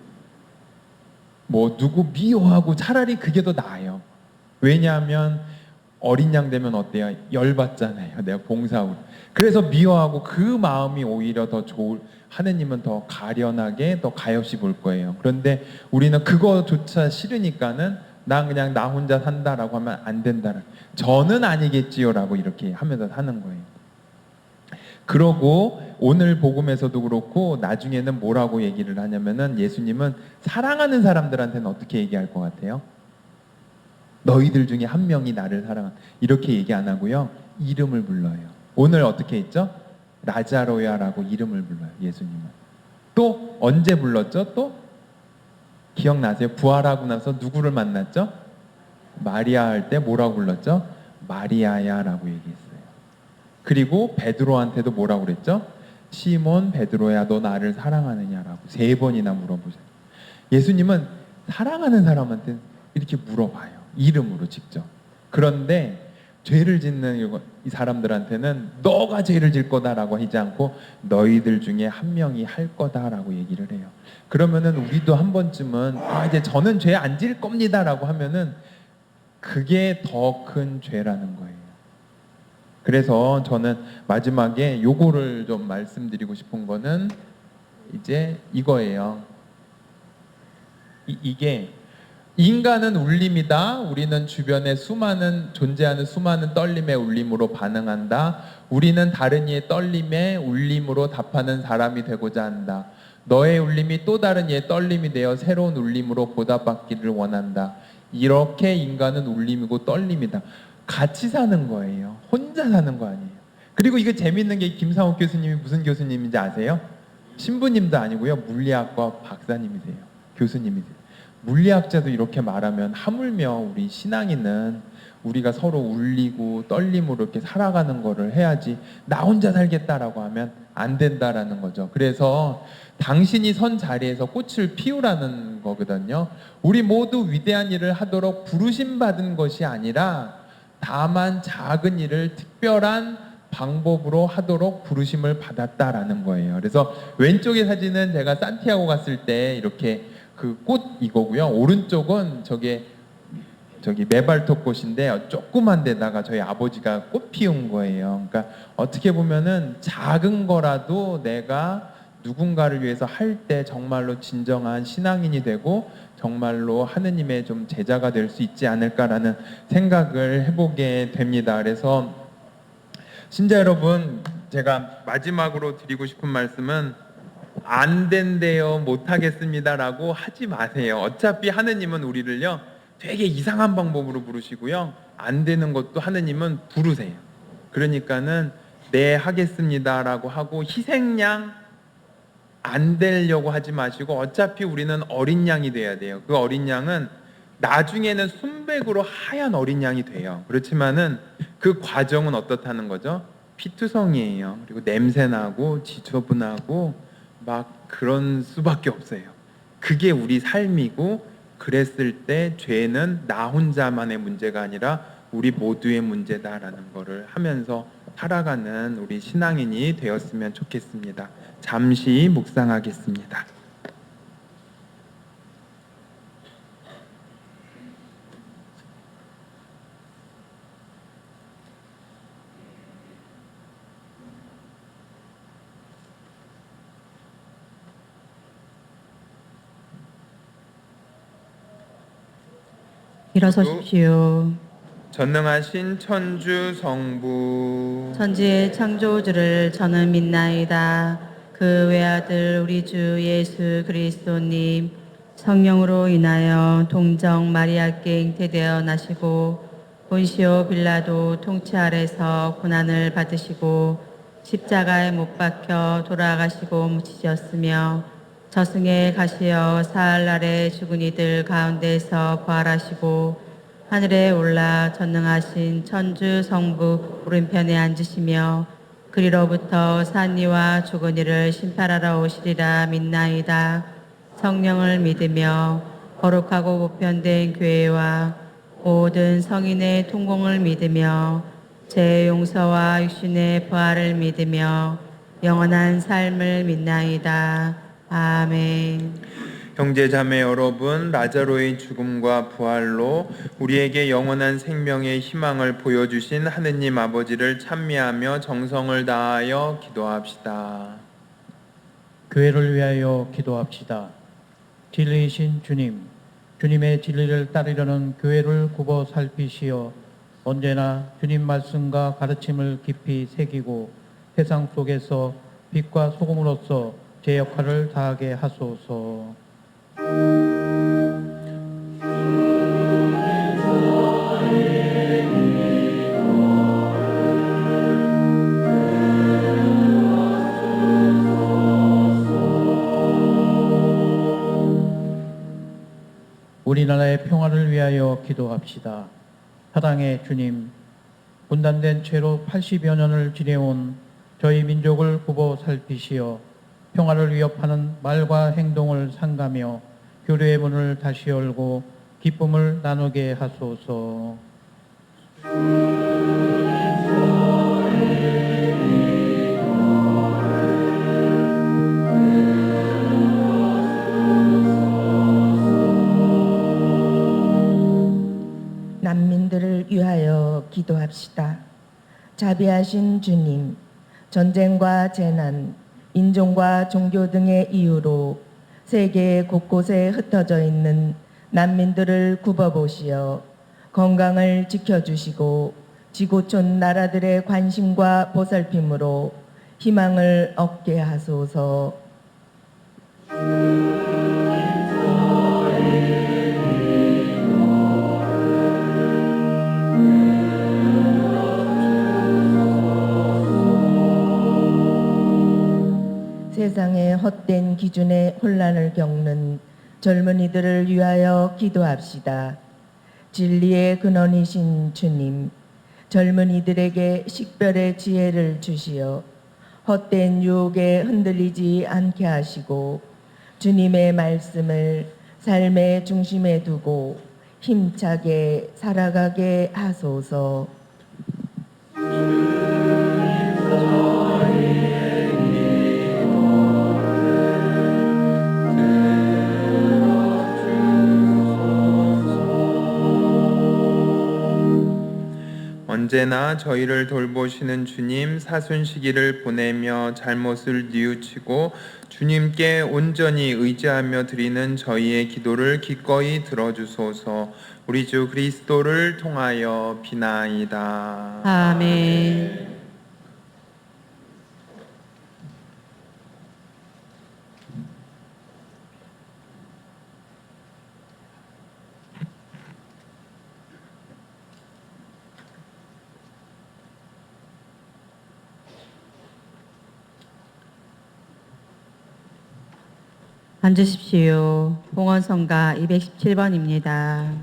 Speaker 2: 뭐 누구 미워하고 차라리 그게 더 나아요. 왜냐하면 어린 양 되면 어때요? 열받잖아요. 내가 봉사하고. 그래서 미워하고 그 마음이 오히려 더 좋을, 하느님은 더 가련하게 더 가엾이 볼 거예요. 그런데 우리는 그거조차 싫으니까는 난 그냥 나 혼자 산다라고 하면 안 된다는, 저는 아니겠지요라고 이렇게 하면서 사는 거예요. 그러고 오늘 복음에서도 그렇고 나중에는 뭐라고 얘기를 하냐면은 예수님은 사랑하는 사람들한테는 어떻게 얘기할 것 같아요? 너희들 중에 한 명이 나를 사랑한다. 이렇게 얘기 안 하고요. 이름을 불러요. 오늘 어떻게 했죠? 라자로야라고 이름을 불러요. 예수님은. 또 언제 불렀죠? 또 기억나세요? 부활하고 나서 누구를 만났죠? 마리아 할 때 뭐라고 불렀죠? 마리아야라고 얘기했어요. 그리고 베드로한테도 뭐라고 그랬죠? 시몬 베드로야 너 나를 사랑하느냐라고 3번이나 물어보세요. 예수님은 사랑하는 사람한테 이렇게 물어봐요. 이름으로 직접. 그런데 죄를 짓는 이 사람들한테는 너가 죄를 질 거다라고 하지 않고 너희들 중에 한 명이 할 거다라고 얘기를 해요. 그러면은 우리도 한 번쯤은 이제 저는 죄 안 질 겁니다라고 하면은 그게 더 큰 죄라는 거예요. 그래서 저는 마지막에 요거를 좀 말씀드리고 싶은 거는 이제 이거예요. 이게 인간은 울림이다. 우리는 주변에 존재하는 수많은 떨림의 울림으로 반응한다. 우리는 다른 이의 떨림에 울림으로 답하는 사람이 되고자 한다. 너의 울림이 또 다른 이의 떨림이 되어 새로운 울림으로 보답받기를 원한다. 이렇게 인간은 울림이고 떨림이다. 같이 사는 거예요. 혼자 사는 거 아니에요. 그리고 이거 재밌는 게 김상욱 교수님이 무슨 교수님인지 아세요? 신부님도 아니고요. 물리학과 박사님이세요. 교수님이세요. 물리학자도 이렇게 말하면 하물며 우리 신앙인은 우리가 서로 울리고 떨림으로 이렇게 살아가는 거를 해야지 나 혼자 살겠다라고 하면 안 된다라는 거죠. 그래서 당신이 선 자리에서 꽃을 피우라는 거거든요. 우리 모두 위대한 일을 하도록 부르심 받은 것이 아니라 다만 작은 일을 특별한 방법으로 하도록 부르심을 받았다라는 거예요. 그래서 왼쪽의 사진은 제가 산티아고 갔을 때 이렇게 그 꽃 이거고요. 오른쪽은 저기 메발톱 꽃인데 조그만 데다가 저희 아버지가 꽃 피운 거예요. 그러니까 어떻게 보면은 작은 거라도 내가 누군가를 위해서 할 때 정말로 진정한 신앙인이 되고 정말로 하느님의 좀 제자가 될 수 있지 않을까라는 생각을 해보게 됩니다. 그래서 신자 여러분, 제가 마지막으로 드리고 싶은 말씀은 안 된대요, 못하겠습니다라고 하지 마세요. 어차피 하느님은 우리를요 되게 이상한 방법으로 부르시고요, 안 되는 것도 하느님은 부르세요. 그러니까는 네 하겠습니다라고 하고 희생양 안 되려고 하지 마시고, 어차피 우리는 어린 양이 돼야 돼요. 그 어린 양은 나중에는 순백으로 하얀 어린 양이 돼요. 그렇지만은 그 과정은 어떻다는 거죠? 피투성이에요. 그리고 냄새나고 지저분하고 막 그런 수밖에 없어요. 그게 우리 삶이고, 그랬을 때 죄는 나 혼자만의 문제가 아니라 우리 모두의 문제다라는 거를 하면서 살아가는 우리 신앙인이 되었으면 좋겠습니다. 잠시 묵상하겠습니다.
Speaker 1: 일어서십시오.
Speaker 2: 전능하신 천주 성부,
Speaker 1: 천지의 창조주를 저는 믿나이다. 그 외아들 우리 주 예수 그리스도님 성령으로 인하여 동정 마리아께 잉태되어 나시고 본시오 빌라도 통치 아래서 고난을 받으시고 십자가에 못 박혀 돌아가시고 묻히셨으며 저승에 가시어 사흘날에 죽은 이들 가운데서 부활하시고 하늘에 올라 전능하신 천주 성부 오른편에 앉으시며 그리로부터 산 이와 죽은 이를 심판하러 오시리라 믿나이다. 성령을 믿으며 거룩하고 보편된 교회와 모든 성인의 통공을 믿으며 죄 용서와 육신의 부활을 믿으며 영원한 삶을 믿나이다. 아멘.
Speaker 2: 형제 자매 여러분, 라자로의 죽음과 부활로 우리에게 영원한 생명의 희망을 보여주신 하느님 아버지를 찬미하며 정성을 다하여 기도합시다.
Speaker 3: 교회를 위하여 기도합시다. 진리이신 주님, 주님의 진리를 따르려는 교회를 굽어 살피시어 언제나 주님 말씀과 가르침을 깊이 새기고 세상 속에서 빛과 소금으로서 제 역할을 다하게 하소서. 우리나라의 평화를 위하여 기도합시다. 사랑의 주님, 분단된 채로 80여 년을 지내온 저희 민족을 굽어 살피시어 평화를 위협하는 말과 행동을 삼가며 교류의 문을 다시 열고 기쁨을 나누게 하소서.
Speaker 5: 난민들을 위하여 기도합시다. 자비하신 주님, 전쟁과 재난, 인종과 종교 등의 이유로 세계 곳곳에 흩어져 있는 난민들을 굽어보시어 건강을 지켜주시고 지구촌 나라들의 관심과 보살핌으로 희망을 얻게 하소서. 세상의 헛된 기준에 혼란을 겪는 젊은이들을 위하여 기도합시다. 진리의 근원이신 주님, 젊은이들에게 식별의 지혜를 주시어 헛된 유혹에 흔들리지 않게 하시고 주님의 말씀을 삶의 중심에 두고 힘차게 살아가게 하소서.
Speaker 2: 언제나 저희를 돌보시는 주님, 사순시기를 보내며 잘못을 뉘우치고 주님께 온전히 의지하며 드리는 저희의 기도를 기꺼이 들어주소서. 우리 주 그리스도를 통하여 비나이다.
Speaker 1: 아멘. 앉으십시오. 봉헌성가 217번입니다.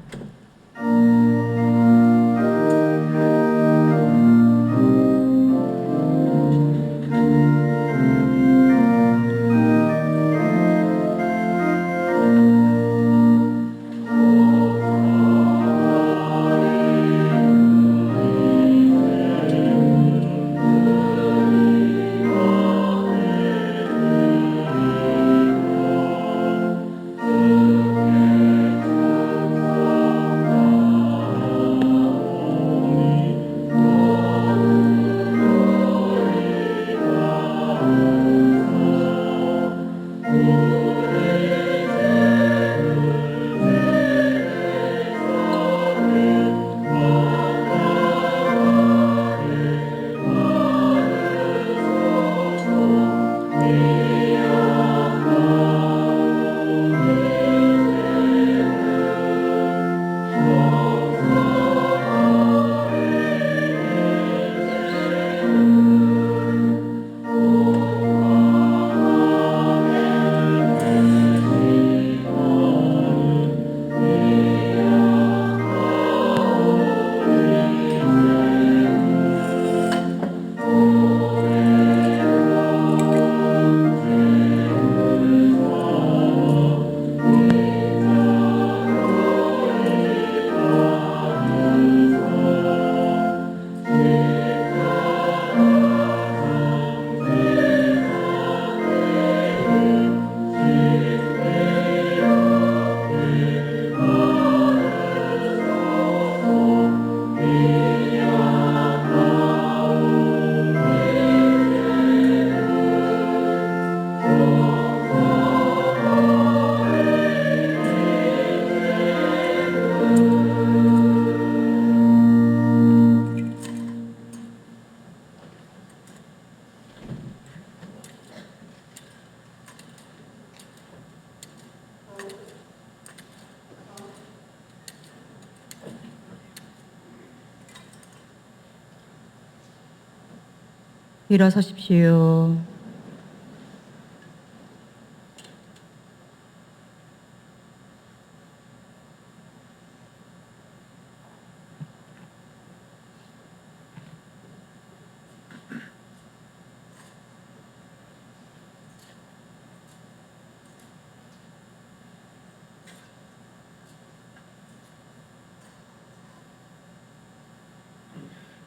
Speaker 1: 일어서십시오.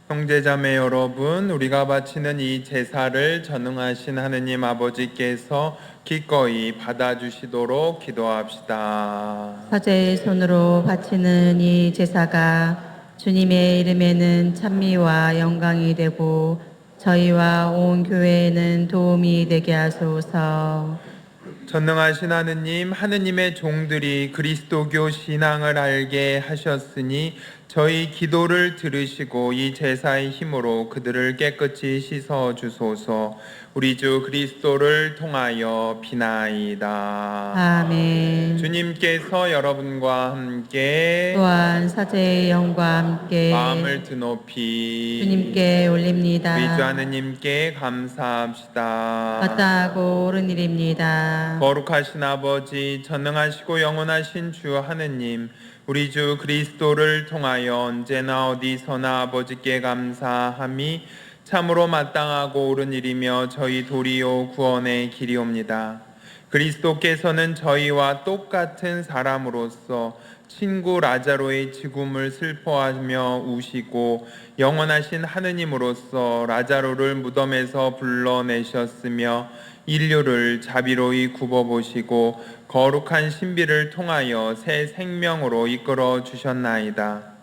Speaker 2: 형제자매 여러분, 우리가 바치는 이 제사를 전능하신 하느님 아버지께서 기꺼이 받아주시도록 기도합시다.
Speaker 1: 사제의 손으로 바치는 이 제사가 주님의 이름에는 찬미와 영광이 되고 저희와 온 교회에는 도움이 되게 하소서.
Speaker 2: 전능하신 하느님, 하느님의 종들이 그리스도교 신앙을 알게 하셨으니 저희 기도를 들으시고 이 제사의 힘으로 그들을 깨끗이 씻어 주소서. 우리 주 그리스도를 통하여 비나이다.
Speaker 1: 아멘.
Speaker 2: 주님께서 여러분과 함께
Speaker 1: 또한 사제의 영과 함께
Speaker 2: 마음을 드높이
Speaker 1: 주님께 올립니다.
Speaker 2: 우리 주 하느님께 감사합시다.
Speaker 1: 마땅하고 옳은 일입니다.
Speaker 2: 거룩하신 아버지, 전능하시고 영원하신 주 하느님, 우리 주 그리스도를 통하여 언제나 어디서나 아버지께 감사함이 참으로 마땅하고 옳은 일이며 저희 도리요 구원의 길이옵니다. 그리스도께서는 저희와 똑같은 사람으로서 친구 라자로의 죽음을 슬퍼하며 우시고 영원하신 하느님으로서 라자로를 무덤에서 불러내셨으며 인류를 자비로이 굽어보시고 거룩한 신비를 통하여 새 생명으로 이끌어 주셨나이다.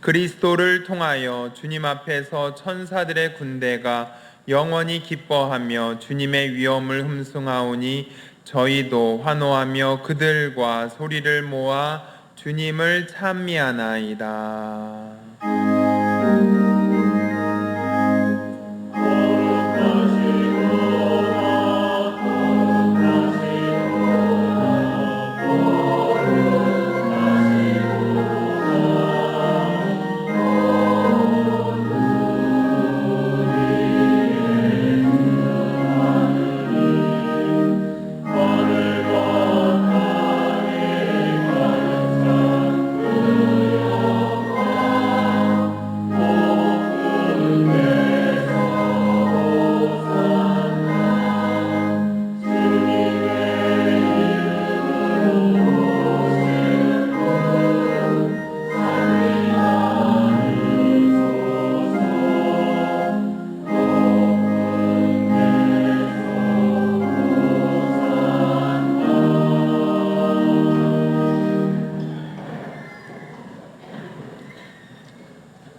Speaker 2: 그리스도를 통하여 주님 앞에서 천사들의 군대가 영원히 기뻐하며 주님의 위엄을 흠숭하오니 저희도 환호하며 그들과 소리를 모아 주님을 찬미하나이다.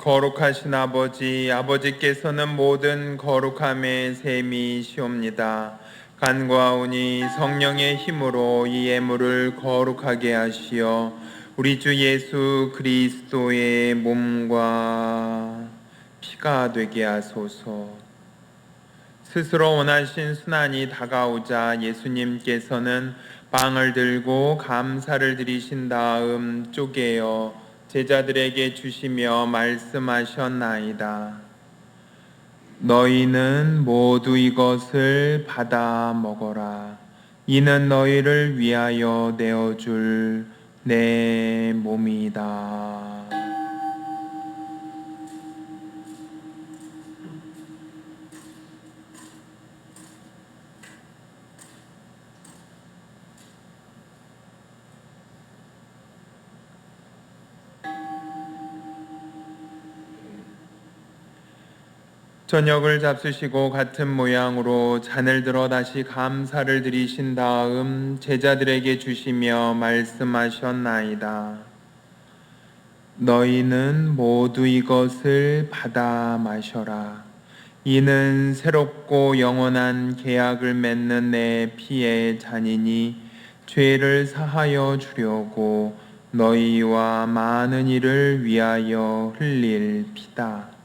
Speaker 2: 거룩하신 아버지께서는 모든 거룩함의 셈이시옵니다. 간구하오니 성령의 힘으로 이 예물을 거룩하게 하시어 우리 주 예수 그리스도의 몸과 피가 되게 하소서. 스스로 원하신 순환이 다가오자 예수님께서는 빵을 들고 감사를 드리신 다음 쪼개어 제자들에게 주시며 말씀하셨나이다. 너희는 모두 이것을 받아 먹어라. 이는 너희를 위하여 내어줄 내 몸이다. 저녁을 잡수시고 같은 모양으로 잔을 들어 다시 감사를 드리신 다음 제자들에게 주시며 말씀하셨나이다. 너희는 모두 이것을 받아 마셔라. 이는 새롭고 영원한 계약을 맺는 내 피의 잔이니 죄를 사하여 주려고 너희와 많은 이를 위하여 흘릴 피다.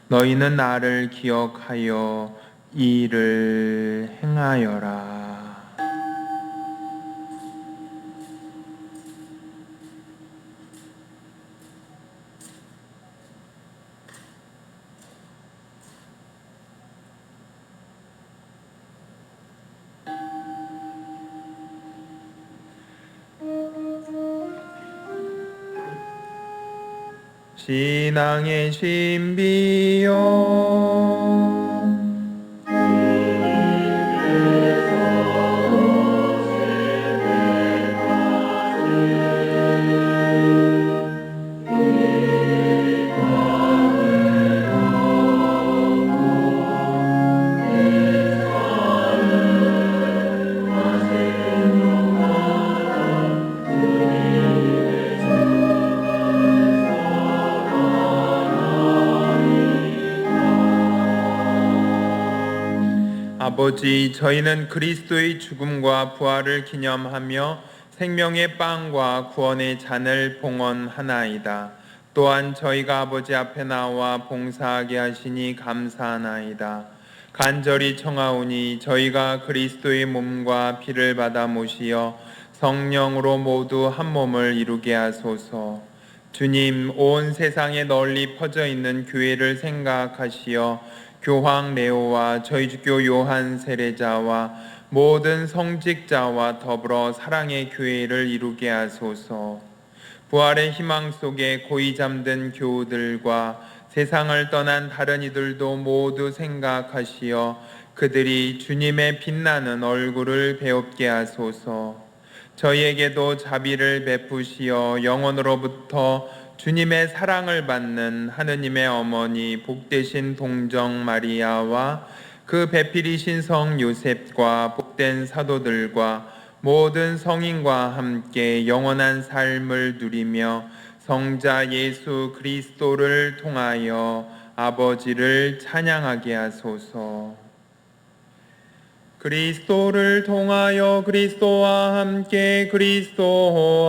Speaker 2: 너희는 나를 기억하여 이 일을 행하여라. 신앙의 신비요 아버지, 저희는 그리스도의 죽음과 부활을 기념하며 생명의 빵과 구원의 잔을 봉헌하나이다. 또한 저희가 아버지 앞에 나와 봉사하게 하시니 감사하나이다. 간절히 청하오니 저희가 그리스도의 몸과 피를 받아 모시어 성령으로 모두 한 몸을 이루게 하소서. 주님, 온 세상에 널리 퍼져 있는 교회를 생각하시어 교황 레오와 저희 주교 요한 세례자와 모든 성직자와 더불어 사랑의 교회를 이루게 하소서. 부활의 희망 속에 고이 잠든 교우들과 세상을 떠난 다른 이들도 모두 생각하시어 그들이 주님의 빛나는 얼굴을 배웁게 하소서. 저희에게도 자비를 베푸시어 영원으로부터 주님의 사랑을 받는 하느님의 어머니 복되신 동정 마리아와 그 배필이신 성 요셉과 복된 사도들과 모든 성인과 함께 영원한 삶을 누리며 성자 예수 그리스도를 통하여 아버지를 찬양하게 하소서. 그리스도를 통하여 그리스도와 함께 그리스도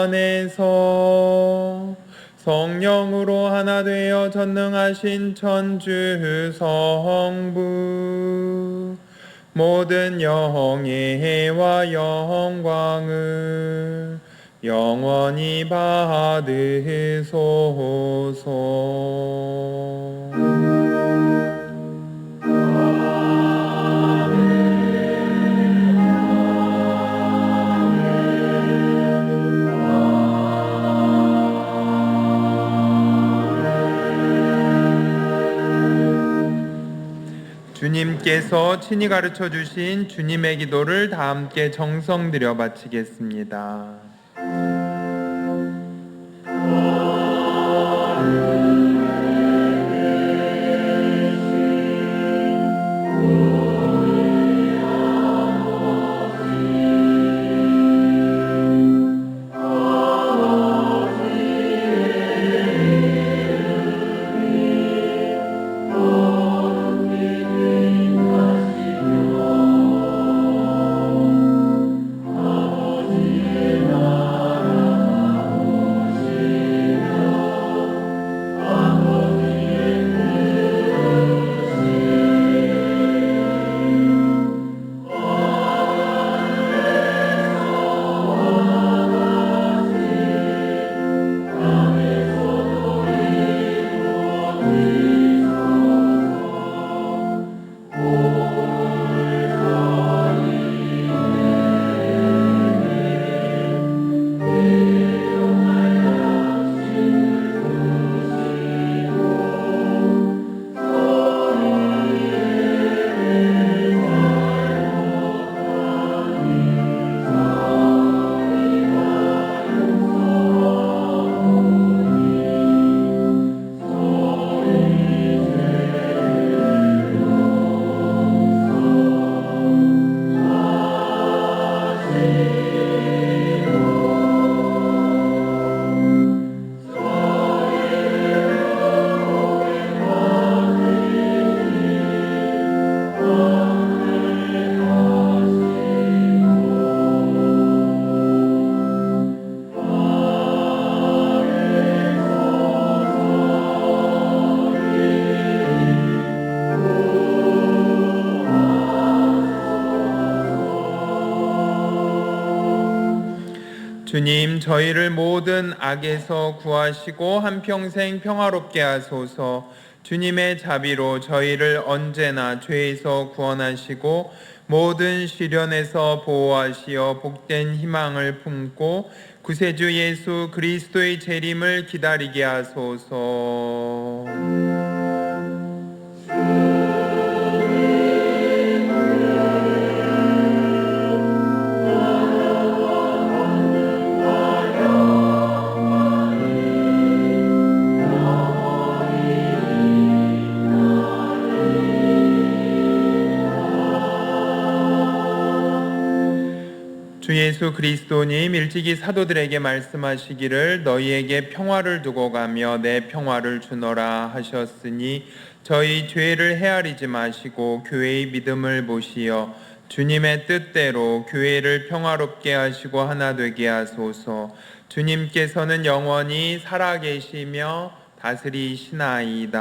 Speaker 2: 안에서 성령으로 하나 되어 전능하신 천주 성부 모든 영예와 영광을 영원히 받으소서. 주님께서 친히 가르쳐 주신 주님의 기도를 다 함께 정성 들여 바치겠습니다. 주님, 저희를 모든 악에서 구하시고 한평생 평화롭게 하소서. 주님의 자비로 저희를 언제나 죄에서 구원하시고 모든 시련에서 보호하시어 복된 희망을 품고 구세주 예수 그리스도의 재림을 기다리게 하소서. 주 예수 그리스도님 일찍이 사도들에게 말씀하시기를 너희에게 평화를 두고 가며 내 평화를 주노라 하셨으니 저희 죄를 헤아리지 마시고 교회의 믿음을 보시어 주님의 뜻대로 교회를 평화롭게 하시고 하나 되게 하소서. 주님께서는 영원히 살아계시며 다스리시나이다.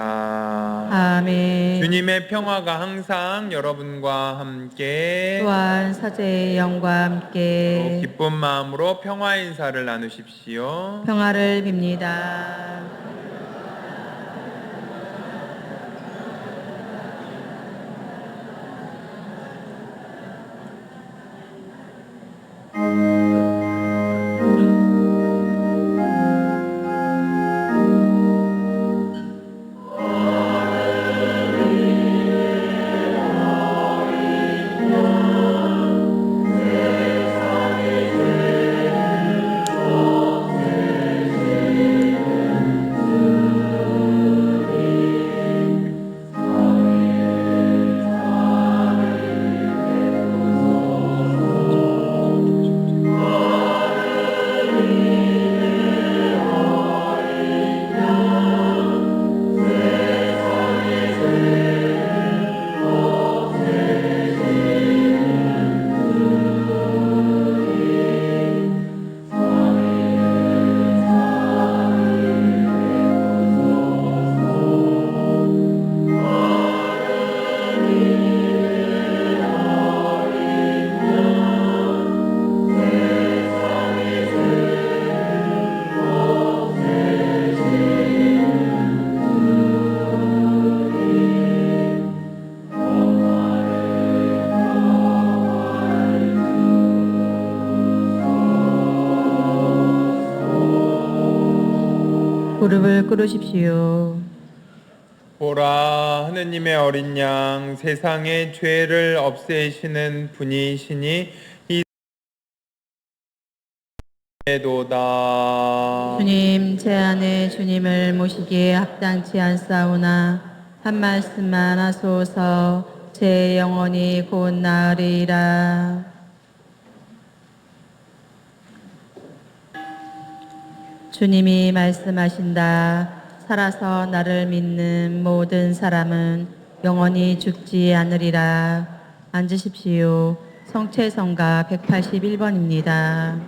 Speaker 1: 아멘.
Speaker 2: 주님의 평화가 항상 여러분과 함께
Speaker 1: 또한 사제의 영과 함께
Speaker 2: 기쁜 마음으로 평화 인사를 나누십시오.
Speaker 1: 평화를 빕니다. 무릎 꿇으십시오.
Speaker 2: 보라, 하느님의 어린 양, 세상의 죄를 없애시는 분이시니 이도다.
Speaker 1: 주님, 제 안에 주님을 모시기에 합당치 않사오나 한 말씀만 하소서. 제 영혼이 곧 나으리라. 주님이 말씀하신다. 살아서 나를 믿는 모든 사람은 영원히 죽지 않으리라. 앉으십시오. 성채성가 181번입니다.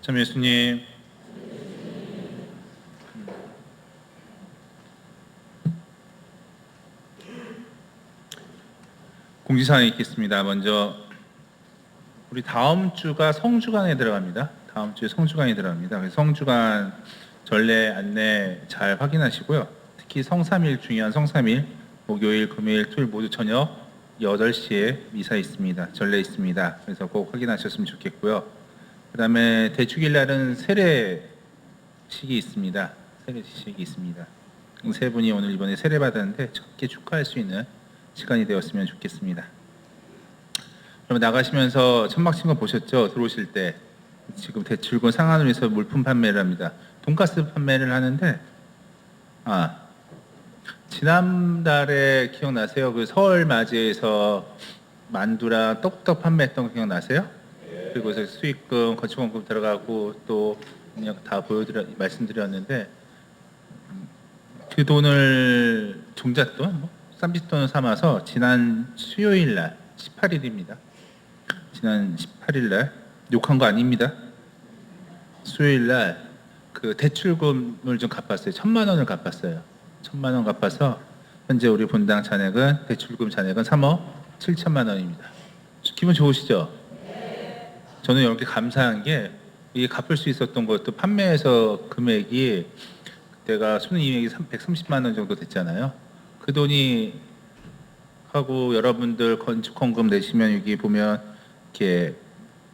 Speaker 6: 참 예수님. 공지사항이 있겠습니다. 먼저 우리 다음 주가 성주간에 들어갑니다. 다음 주에 성주간이 들어갑니다. 그래서 성주간 전례 안내 잘 확인하시고요. 특히 성삼일 중요한 성삼일 목요일, 금요일, 토요일 모두 저녁 8시에 미사 있습니다. 전례 있습니다. 그래서 꼭 확인하셨으면 좋겠고요. 그다음에 대축일 날은 세례식이 있습니다. 세례식이 있습니다. 세 분이 오늘 이번에 세례 받았는데 적게 축하할 수 있는 시간이 되었으면 좋겠습니다. 그럼 나가시면서 천막 친 거 보셨죠? 들어오실 때 지금 대출군 상한으로 해서 물품 판매를 합니다. 돈가스 판매를 하는데 지난달에 기억나세요? 그 설 맞이해서 만두랑 떡떡 판매했던 거 기억나세요? 그리고 그래서 수익금, 거치원금 들어가고 또 그냥 다 말씀드렸는데 그 돈을 종잣돈, 쌈짓돈을 삼아서 지난 수요일 날 18일입니다. 지난 18일 날 욕한 거 아닙니다. 수요일 날 그 대출금을 좀 갚았어요. 1,000만 원을 갚았어요. 1,000만 원 갚아서 현재 우리 본당 잔액은 대출금 잔액은 3억 7천만 원입니다. 기분 좋으시죠? 저는 이렇게 감사한 게 이게 갚을 수 있었던 것도 판매해서 금액이 그때가 순이익이 130만 원 정도 됐잖아요. 그 돈이 하고 여러분들 건축헌금 내시면 여기 보면 이렇게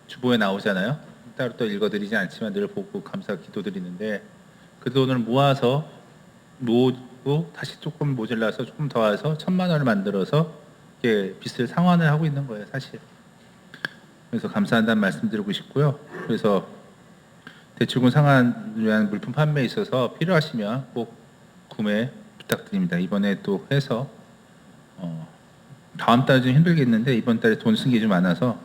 Speaker 6: 주보에 나오잖아요. 따로 또 읽어드리지 않지만 늘 보고 감사 기도드리는데 그 돈을 모아서 모으고 다시 조금 모자라서 조금 더 와서 1,000만 원을 만들어서 이렇게 빚을 상환을 하고 있는 거예요, 사실. 그래서 감사한다는 말씀드리고 싶고요. 그래서 대출금 상환을 위한 물품 판매에 있어서 필요하시면 꼭 구매 부탁드립니다. 이번에 또 해서 다음 달은 좀 힘들겠는데 이번 달에 돈 쓴 게 좀 많아서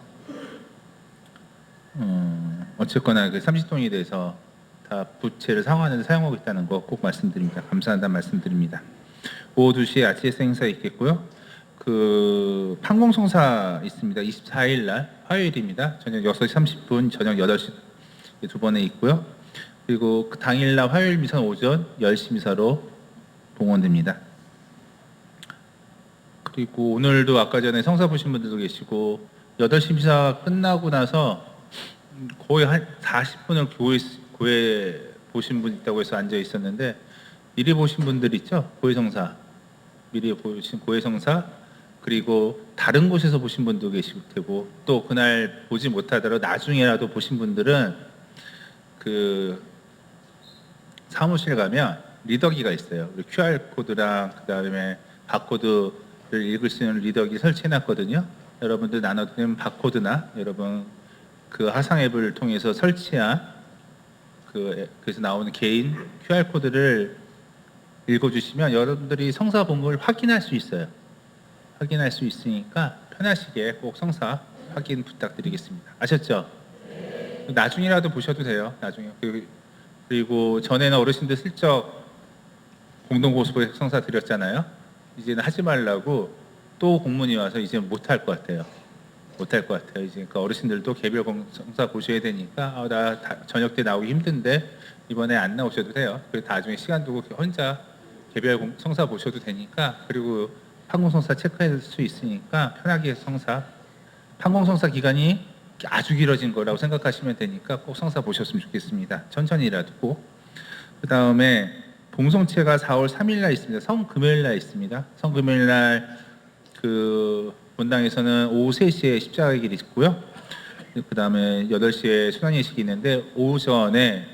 Speaker 6: 어쨌거나 그 30동에 대해서 다 부채를 상환해서 사용하고 있다는 거 꼭 말씀드립니다. 감사한다는 말씀드립니다. 오후 2시에 아치에스 행사 있겠고요. 그 판공성사 있습니다. 24일 날 화요일입니다. 저녁 6시 30분, 저녁 8시 두 번에 있고요. 그리고 그 당일 날 화요일 미사는 오전 10시 미사로 봉헌됩니다. 그리고 오늘도 아까 전에 성사 보신 분들도 계시고 8시 미사 끝나고 나서 거의 한 40분을 교회 보신 분 있다고 해서 앉아 있었는데 미리 보신 분들 있죠? 고해성사 미리 보신 고해성사 그리고 다른 곳에서 보신 분도 계실 테고 또 그날 보지 못하더라도 나중에라도 보신 분들은 그 사무실 가면 리더기가 있어요. QR 코드랑 그다음에 바코드를 읽을 수 있는 리더기 설치해 놨거든요. 여러분들 나눠드리면 바코드나 여러분 그 하상 앱을 통해서 설치한 그래서 나오는 개인 QR 코드를 읽어주시면 여러분들이 성사 본문을 확인할 수 있어요. 확인할 수 있으니까 편하시게 꼭 성사 확인 부탁드리겠습니다. 아셨죠? 나중이라도 보셔도 돼요. 나중에 그리고 전에는 어르신들 슬쩍 공동고소에 성사 드렸잖아요. 이제는 하지 말라고 또 공문이 와서 이제 못할 것 같아요. 못할 것 같아요. 이제 그러니까 어르신들도 개별 성사 보셔야 되니까 나 저녁 때 나오기 힘든데 이번에 안 나오셔도 돼요. 그리고 나중에 시간 두고 혼자 개별 성사 보셔도 되니까 그리고 판공성사 체크할 수 있으니까 편하게 성사 판공성사 기간이 아주 길어진 거라고 생각하시면 되니까 꼭 성사 보셨으면 좋겠습니다. 천천히라도 꼭. 그 다음에 봉송체가 4월 3일 날 있습니다. 성금요일 날 있습니다. 성금요일 날 그 본당에서는 오후 3시에 십자가의 길이 있고요. 그 다음에 8시에 수련예식이 있는데 오전에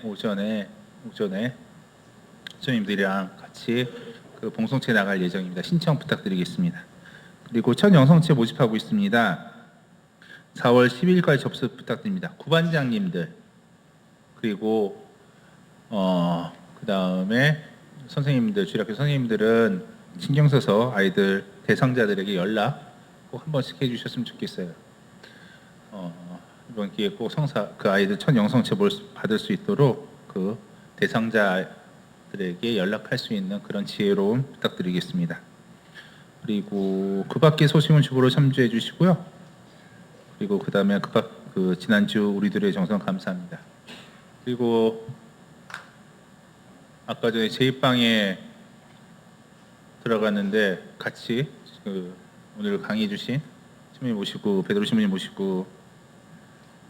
Speaker 6: 수녀님들이랑 같이 그 봉송체 나갈 예정입니다. 신청 부탁드리겠습니다. 그리고 첫 영성체 모집하고 있습니다. 4월 10일까지 접수 부탁드립니다. 구반장님들 그리고 그 다음에 선생님들 주일학교 선생님들은 신경 써서 아이들 대상자들에게 연락 꼭 한 번씩 해주셨으면 좋겠어요. 이번 기회에 꼭 성사 그 아이들 첫 영성체 받을 수 있도록 그 대상자들에게 연락할 수 있는 그런 지혜로움 부탁드리겠습니다. 그리고 그 밖에 소식은 주보로 참조해 주시고요. 그리고 그 다음에 그 지난주 우리들의 정성 감사합니다. 그리고 아까 전에 제2방에 들어갔는데 같이 오늘 강의 주신 신부님 모시고 베드로 신부님 모시고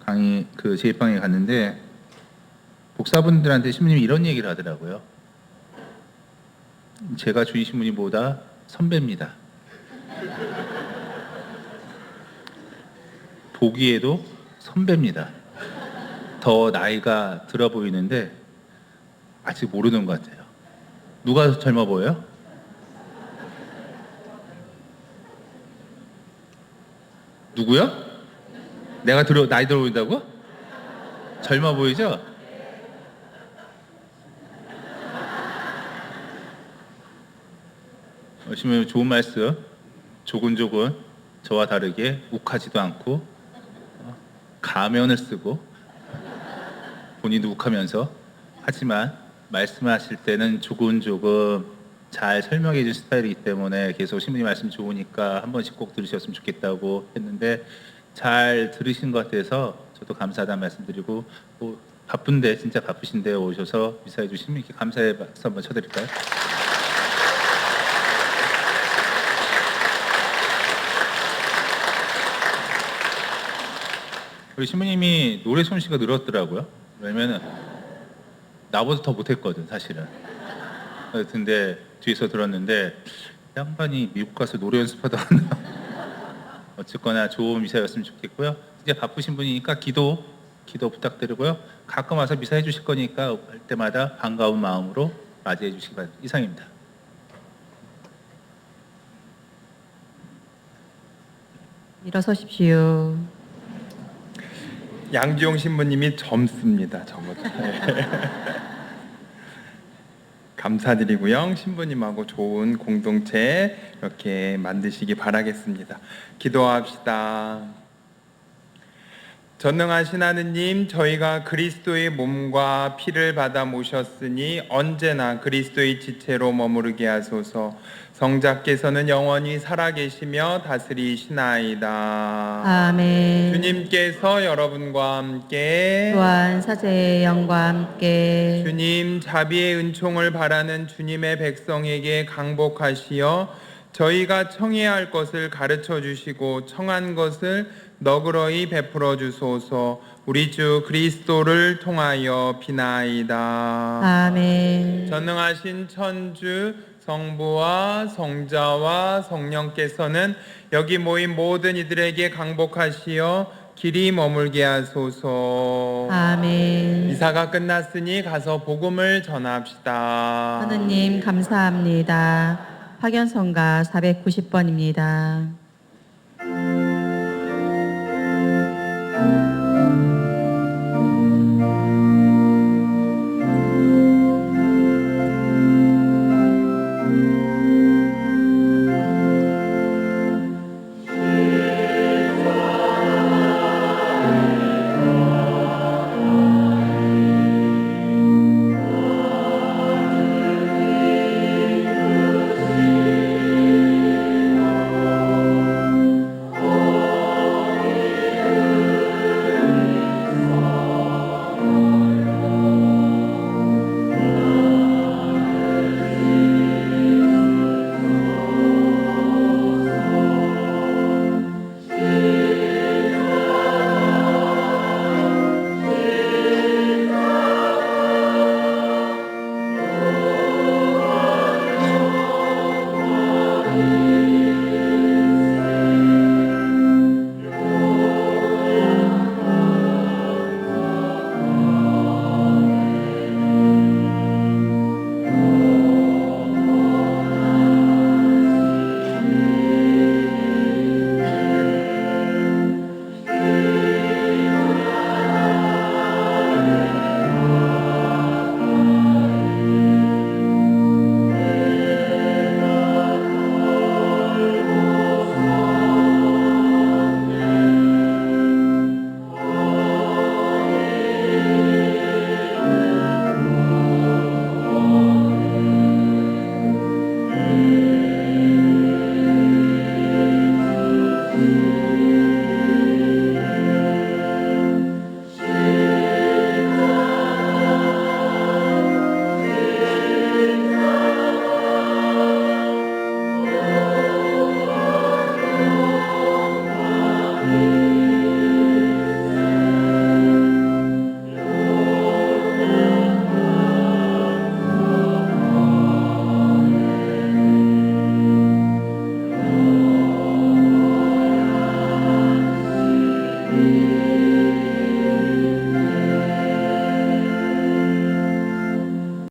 Speaker 6: 강의 제2방에 갔는데 복사분들한테 신부님이 이런 얘기를 하더라고요. 제가 주인 신부님보다 선배입니다. 보기에도 선배입니다. 더 나이가 들어 보이는데 아직 모르는 것 같아요. 누가 젊어 보여요? 누구요? 내가 나이 들어 보인다고? 젊어 보이죠? 열심히 좋은 말씀 조근조근 저와 다르게 욱하지도 않고 가면을 쓰고 본인도 욱하면서 하지만 말씀하실 때는 조금 잘 설명해 줄 스타일이기 때문에 계속 신부님 말씀 좋으니까 한 번씩 꼭 들으셨으면 좋겠다고 했는데 잘 들으신 것 같아서 저도 감사하다는 말씀드리고 또 바쁜데 진짜 바쁘신데 오셔서 미사해 주신 신부님께 감사의 박수 한번 쳐드릴까요? 우리 신부님이 노래 솜씨가 늘었더라고요. 왜냐면은 나보다 더 못했거든 사실은. 근데 뒤에서 들었는데 양반이 미국 가서 노래 연습하다 왔나. 어쨌거나 좋은 미사였으면 좋겠고요. 이제 바쁘신 분이니까 기도 부탁드리고요. 가끔 와서 미사해 주실 거니까 할 때마다 반가운 마음으로 맞이해 주시기 바랍니다. 이상입니다.
Speaker 1: 일어서십시오.
Speaker 2: 양지용 신부님이 젊습니다. 저보다. 감사드리고요. 신부님하고 좋은 공동체 이렇게 만드시기 바라겠습니다. 기도합시다. 전능하신 하느님, 저희가 그리스도의 몸과 피를 받아 모셨으니 언제나 그리스도의 지체로 머무르게 하소서. 성자께서는 영원히 살아계시며 다스리시나이다.
Speaker 1: 아멘.
Speaker 2: 주님께서 여러분과 함께
Speaker 1: 또한 사제의 영과 함께
Speaker 2: 주님 자비의 은총을 바라는 주님의 백성에게 강복하시어 저희가 청해야 할 것을 가르쳐 주시고 청한 것을 너그러이 베풀어 주소서. 우리 주 그리스도를 통하여 비나이다.
Speaker 1: 아멘.
Speaker 2: 전능하신 천주 성부와 성자와 성령께서는 여기 모인 모든 이들에게 강복하시어 길이 머물게 하소서.
Speaker 1: 아멘.
Speaker 2: 미사가 끝났으니 가서 복음을 전합시다.
Speaker 1: 하느님 감사합니다. 파견성가 490번입니다.